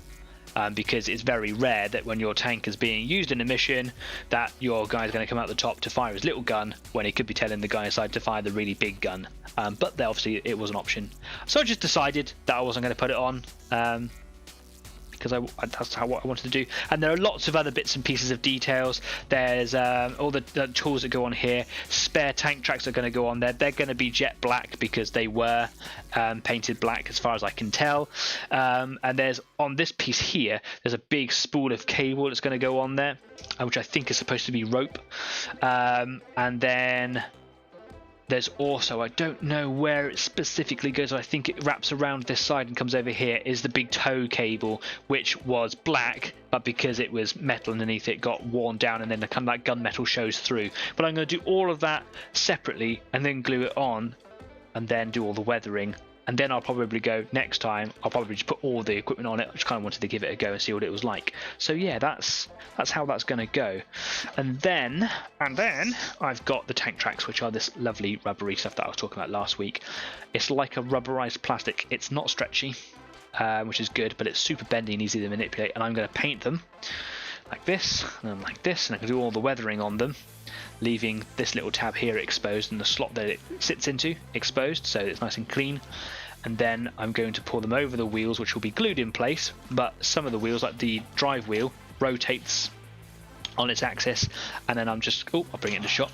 because it's very rare that when your tank is being used in a mission that your guy's going to come out the top to fire his little gun when he could be telling the guy inside to fire the really big gun. But there, obviously it was an option, so I just decided that I wasn't going to put it on, because that's what I wanted to do. And there are lots of other bits and pieces of details. There's all the tools that go on here. Spare tank tracks are going to go on there. They're going to be jet black because they were painted black as far as I can tell. And there's, on this piece here, there's a big spool of cable that's going to go on there, which I think is supposed to be rope. And then there's also, I don't know where it specifically goes, I think it wraps around this side and comes over here, is the big tow cable, which was black, but because it was metal underneath it got worn down, and then the kind of like gunmetal shows through. But I'm going to do all of that separately and then glue it on and then do all the weathering. And then I'll probably go, next time, I'll probably just put all the equipment on it. I just kind of wanted to give it a go and see what it was like. So yeah, that's how that's going to go. And then I've got the tank tracks, which are this lovely rubbery stuff that I was talking about last week. It's like a rubberized plastic. It's not stretchy, which is good, but it's super bendy and easy to manipulate. And I'm going to paint them like this, and like this, and I can do all the weathering on them, leaving this little tab here exposed and the slot that it sits into exposed, so it's nice and clean. And then I'm going to pour them over the wheels, which will be glued in place, but some of the wheels, like the drive wheel, rotates on its axis, and then I'm just I'll bring it into shot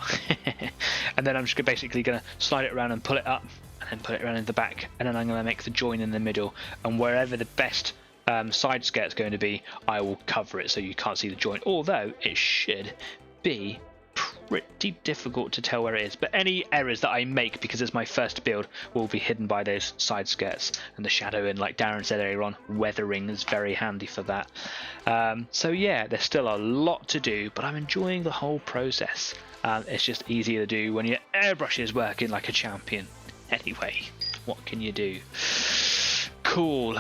and then I'm just basically going to slide it around and pull it up and then put it around in the back, and then I'm going to make the join in the middle, and wherever the best side skirt's going to be, I will cover it so you can't see the joint, although it should be pretty difficult to tell where it is. But any errors that I make, because it's my first build, will be hidden by those side skirts and the shadow, and like Darren said earlier on, weathering is very handy for that. So yeah, there's still a lot to do, but I'm enjoying the whole process. It's just easier to do when your airbrush is working like a champion. Anyway, what can you do? Cool.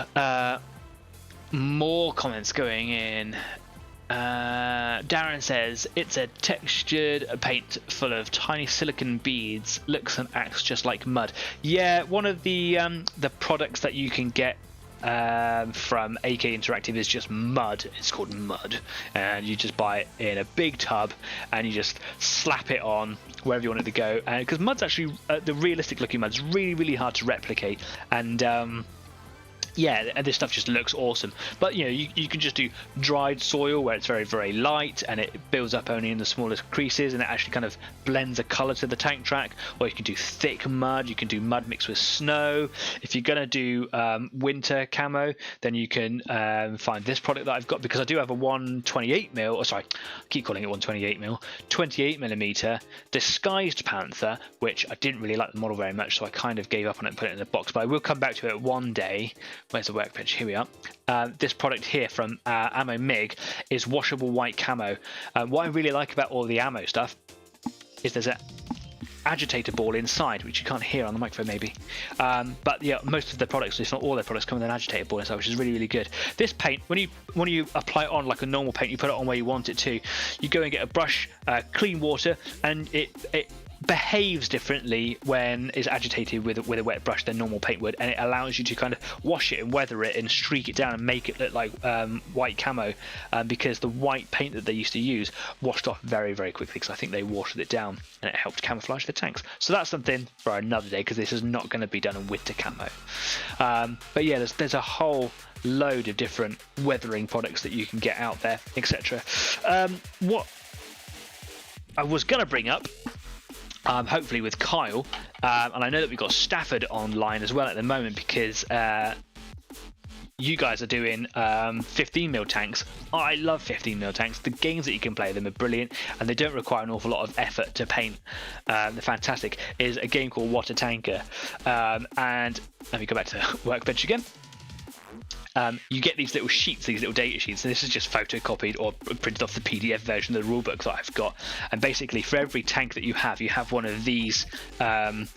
More comments going in. Darren says it's a textured paint full of tiny silicon beads, looks and acts just like mud. Yeah, one of the products that you can get from AK Interactive is just mud. It's called mud, and you just buy it in a big tub and you just slap it on wherever you want it to go, because mud's actually the realistic looking mud's really hard to replicate, and yeah, this stuff just looks awesome. But you know, you can just do dried soil where it's very light and it builds up only in the smallest creases, and it actually kind of blends a color to the tank track. Or you can do thick mud, you can do mud mixed with snow. If you're gonna do winter camo, then you can find this product that I've got, because I do have a 128mm, or sorry, I keep calling it 128mm, 28mm disguised Panther, which I didn't really like the model very much, so I kind of gave up on it and put it in a box. But I will come back to it one day. Where's the workbench? Here we are. This product here from Ammo MIG is washable white camo. What I really like about all the ammo stuff is there's an agitator ball inside, which you can't hear on the microphone maybe. But yeah, most of the products, if not all their products, come with an agitator ball inside, which is really good. This paint, when you apply it on like a normal paint, you put it on where you want it to. You go and get a brush, clean water, and it behaves differently when it's agitated with a wet brush than normal paint would, and it allows you to kind of wash it and weather it and streak it down and make it look like white camo, because the white paint that they used to use washed off very quickly, because I think they watered it down and it helped camouflage the tanks. So that's something for another day, because this is not going to be done in winter camo. But yeah, there's a whole load of different weathering products that you can get out there, etc. What I was going to bring up, hopefully with Kyle, and I know that we've got Stafford online as well at the moment, because you guys are doing 15mm tanks. I love 15mm tanks. The games that you can play them are brilliant, and they don't require an awful lot of effort to paint. They're fantastic. Is a game called What a Tanker, and let me go back to Workbench again. You get these little sheets, these little data sheets, and this is just photocopied or printed off the PDF version of the rulebook that I've got. And basically, for every tank that you have one of these dashboards,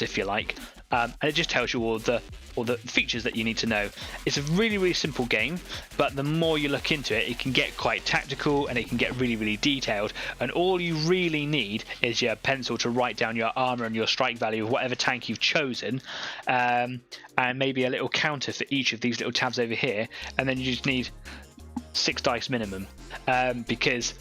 if you like, and it just tells you all the features that you need to know. It's a really simple game, but the more you look into it, it can get quite tactical and it can get really detailed. And all you really need is your pencil to write down your armor and your strike value of whatever tank you've chosen, and maybe a little counter for each of these little tabs over here. And then you just need 6 dice minimum, because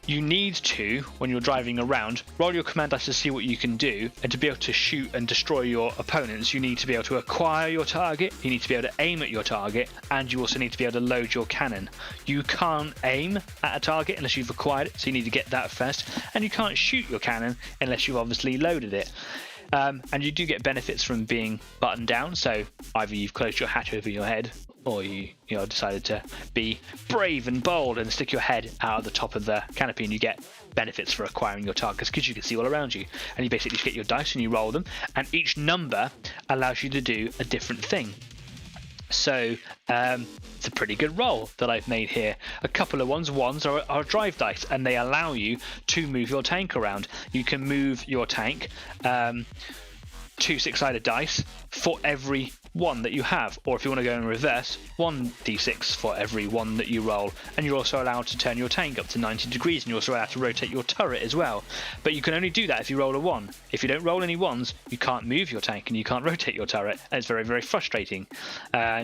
you need to, when you're driving around, roll your command dice to see what you can do, and to be able to shoot and destroy your opponents, you need to be able to acquire your target, you need to be able to aim at your target, and you also need to be able to load your cannon. You can't aim at a target unless you've acquired it, so you need to get that first, and you can't shoot your cannon unless you've obviously loaded it. And you do get benefits from being buttoned down, so either you've closed your hatch over your head, or you decided to be brave and bold and stick your head out of the top of the canopy, and you get benefits for acquiring your targets because you can see all around you. And you basically just get your dice and you roll them, and each number allows you to do a different thing. So it's a pretty good roll that I've made here. A couple of ones are drive dice, and they allow you to move your tank around. You can move your tank 2 6-sided dice for every one that you have, or if you want to go in reverse, 1d6 for every one that you roll. And you're also allowed to turn your tank up to 90 degrees, and you're also allowed to rotate your turret as well. But you can only do that if you roll a 1. If you don't roll any 1s, you can't move your tank and you can't rotate your turret, and it's very frustrating.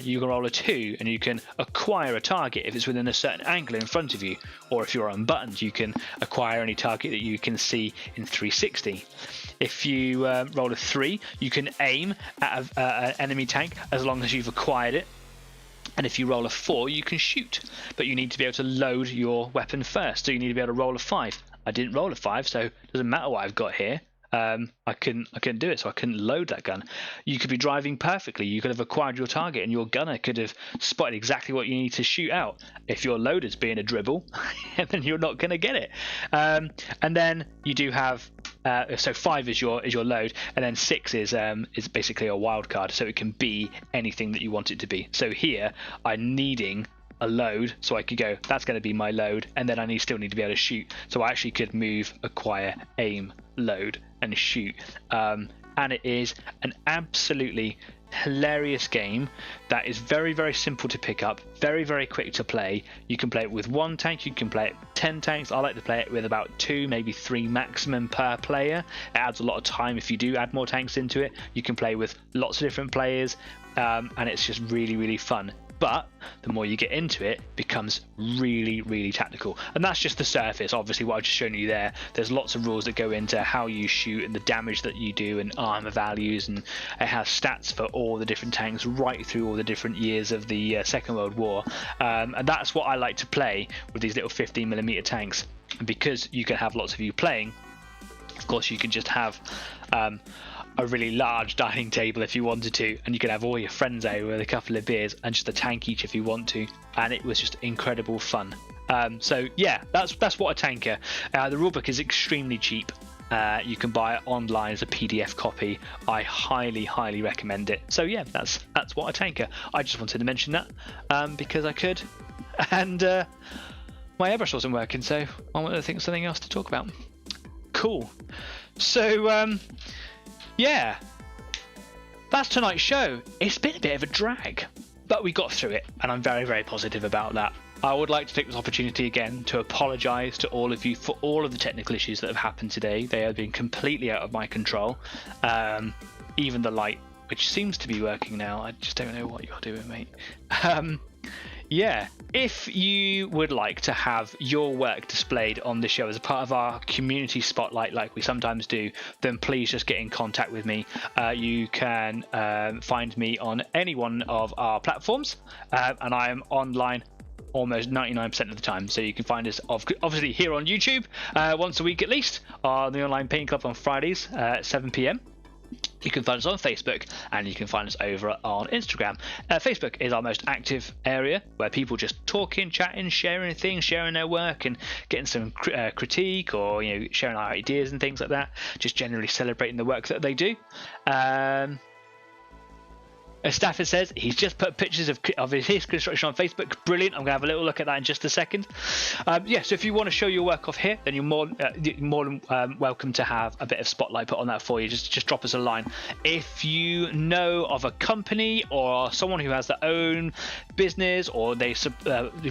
You can roll a 2 and you can acquire a target if it's within a certain angle in front of you, or if you're unbuttoned, you can acquire any target that you can see in 360. If you roll a 3, you can aim at an enemy tank as long as you've acquired it. And if you roll a 4, you can shoot, but you need to be able to load your weapon first. So you need to be able to roll a 5. I didn't roll a 5, so it doesn't matter what I've got here. I couldn't do it, so I couldn't load that gun. You could be driving perfectly. You could have acquired your target, and your gunner could have spotted exactly what you need to shoot out. If your loader's being a dribble, then you're not going to get it. And then you do have so 5 is your load, and then 6 is basically a wild card, so it can be anything that you want it to be. So here I'm needing a load, so I could go, that's going to be my load, and then I still need to be able to shoot. So I actually could move, acquire, aim, load, and shoot. And it is an absolutely hilarious game that is very, very simple to pick up, very, very quick to play. You can play it with 1 tank, you can play it with 10 tanks. I like to play it with about 2, maybe 3 maximum per player. It adds a lot of time if you do add more tanks into it. You can play with lots of different players, and it's just really, really fun. But the more you get into it, it becomes really, really tactical. And that's just the surface. Obviously, what I've just shown you there's lots of rules that go into how you shoot and the damage that you do and armor values. And it has stats for all the different tanks right through all the different years of the Second World War. And that's what I like to play with these little 15mm tanks. And because you can have lots of you playing, of course, you can just have a really large dining table if you wanted to, and you could have all your friends over with a couple of beers and just a tank each if you want to, and it was just incredible fun. So yeah, that's what a tanker. The rulebook is extremely cheap. You can buy it online as a PDF copy. I highly recommend it. So yeah, that's what a tanker. I just wanted to mention that because I could, and my airbrush wasn't working, so I wanted to think of something else to talk about. Cool. So yeah, that's tonight's show. It's been a bit of a drag, but we got through it, and I'm very, very positive about that. I would like to take this opportunity again to apologise to all of you for all of the technical issues that have happened today. They have been completely out of my control. Even the light, which seems to be working now. I just don't know what you're doing, mate. Yeah, if you would like to have your work displayed on the show as a part of our community spotlight like we sometimes do, then please just get in contact with me. You can find me on any one of our platforms, and I am online almost 99% of the time. So you can find us obviously here on YouTube once a week at least, on the Online Painting Club on Fridays at 7 PM. You can find us on Facebook, and you can find us over on Instagram. Facebook is our most active area, where people just talking, chatting, sharing things, sharing their work, and getting some critique, or sharing our ideas and things like that. Just generally celebrating the work that they do. As Stafford says, he's just put pictures of his construction on Facebook. Brilliant. I'm going to have a little look at that in just a second. Yeah, so if you want to show your work off here, then you're more than welcome to have a bit of spotlight put on that for you. Just drop us a line. If you know of a company or someone who has their own business, or they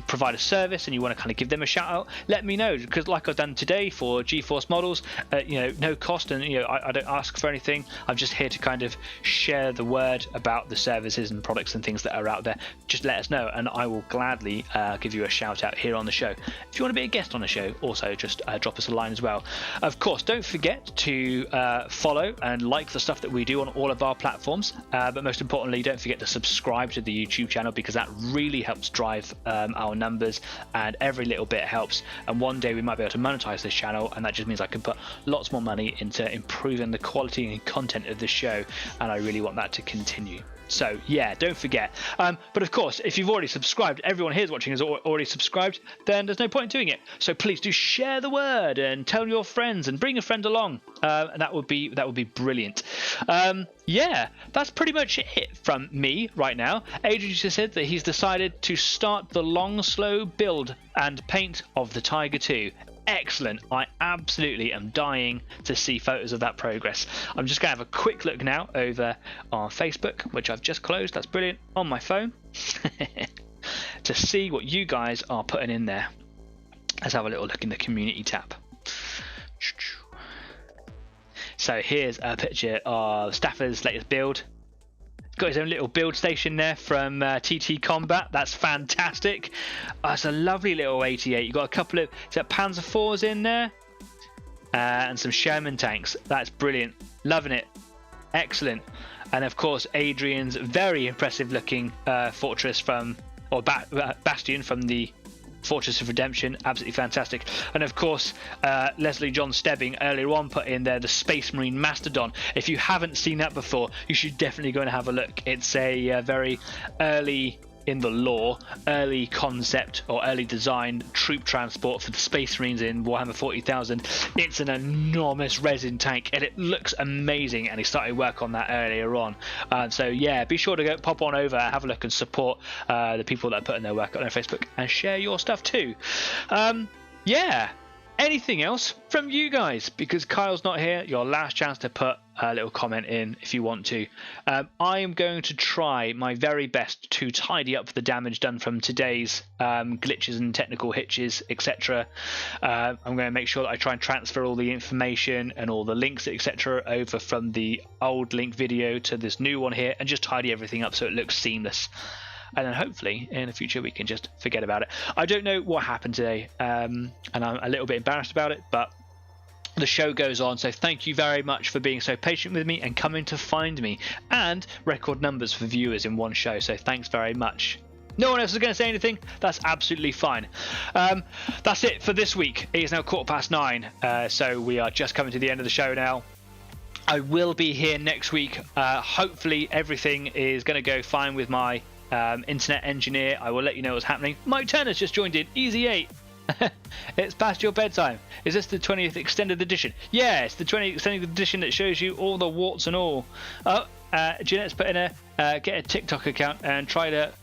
provide a service and you want to kind of give them a shout out, let me know. Because like I've done today for GeForce models, no cost, and I don't ask for anything. I'm just here to kind of share the word about the services and products and things that are out there. Just let us know, and I will gladly give you a shout out here on the show. If you want to be a guest on the show, also just drop us a line as well. Of course, don't forget to follow and like the stuff that we do on all of our platforms, but most importantly, don't forget to subscribe to the YouTube channel, because that really helps drive our numbers, and every little bit helps. And one day we might be able to monetize this channel, and that just means I can put lots more money into improving the quality and content of the show, and I really want that to continue. So yeah, don't forget. But of course, if you've already subscribed, everyone here is watching has already subscribed, then there's no point in doing it. So please do share the word and tell your friends and bring a friend along. And that would be brilliant. Yeah, that's pretty much it from me right now. Adrian just said that he's decided to start the long, slow build and paint of the Tiger 2. Excellent. I absolutely am dying to see photos of that progress. I'm just going to have a quick look now over on Facebook, which I've just closed. That's brilliant. On my phone to see what you guys are putting in there. Let's have a little look in the community tab. So here's a picture of Stafford's latest build. Got his own little build station there from TT Combat. That's fantastic. It's a lovely little 88. You've got a couple of Panzer IVs in there, and some Sherman tanks. That's brilliant. Loving it. Excellent. And of course, Adrian's very impressive looking fortress from or Bastion from the Fortress of Redemption, absolutely fantastic. And of course, Leslie John Stebbing earlier on put in there the Space Marine Mastodon. If you haven't seen that before, you should definitely go and have a look. It's a very early in the lore, early concept or early design troop transport for the Space Marines in Warhammer 40,000. It's an enormous resin tank and it looks amazing, and he started work on that earlier on. So yeah, be sure to go pop on over, have a look and support the people that are putting their work on their Facebook, and share your stuff too. Yeah, anything else from you guys? Because Kyle's not here, your last chance to put a little comment in if you want to. I am going to try my very best to tidy up the damage done from today's glitches and technical hitches, etc. I'm going to make sure that I try and transfer all the information and all the links, etc. over from the old link video to this new one here, and just tidy everything up so it looks seamless. And then hopefully in the future we can just forget about it. I don't know what happened today, and I'm a little bit embarrassed about it, but the show goes on. So thank you very much for being so patient with me and coming to find me, and record numbers for viewers in one show. So thanks very much. No one else is going to say anything? That's absolutely fine. That's it for this week. It is now 9:15, so we are just coming to the end of the show now. I will be here next week. Hopefully everything is going to go fine with my internet engineer. I will let you know what's happening. Mike Turner's just joined in. Easy 8. It's past your bedtime. Is this the 20th extended edition? Yeah, it's the 20th extended edition that shows you all the warts and all. Oh, Jeanette's put in a get a TikTok account and try to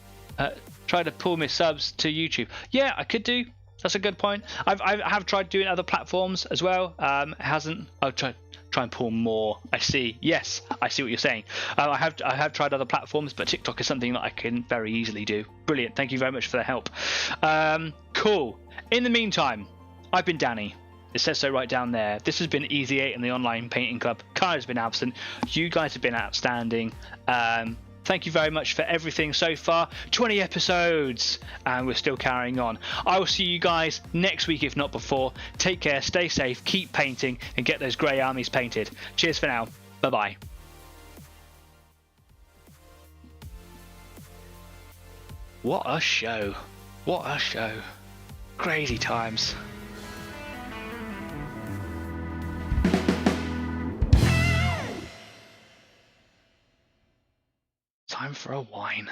pull my subs to YouTube. Yeah, I could do. That's a good point. I have tried doing other platforms as well. It hasn't. I'll try and pull more. I see. Yes, I see what you're saying. I have tried other platforms, but TikTok is something that I can very easily do. Brilliant. Thank you very much for the help. Cool. In the meantime, I've been Danny. It says so right down there. This has been Easy 8 in the Online Painting Club. Kyle's been absent. You guys have been outstanding. Thank you very much for everything so far. 20 episodes, and we're still carrying on. I will see you guys next week, if not before. Take care, stay safe, keep painting, and get those grey armies painted. Cheers for now. Bye-bye. What a show. What a show. Crazy times. Time for a wine.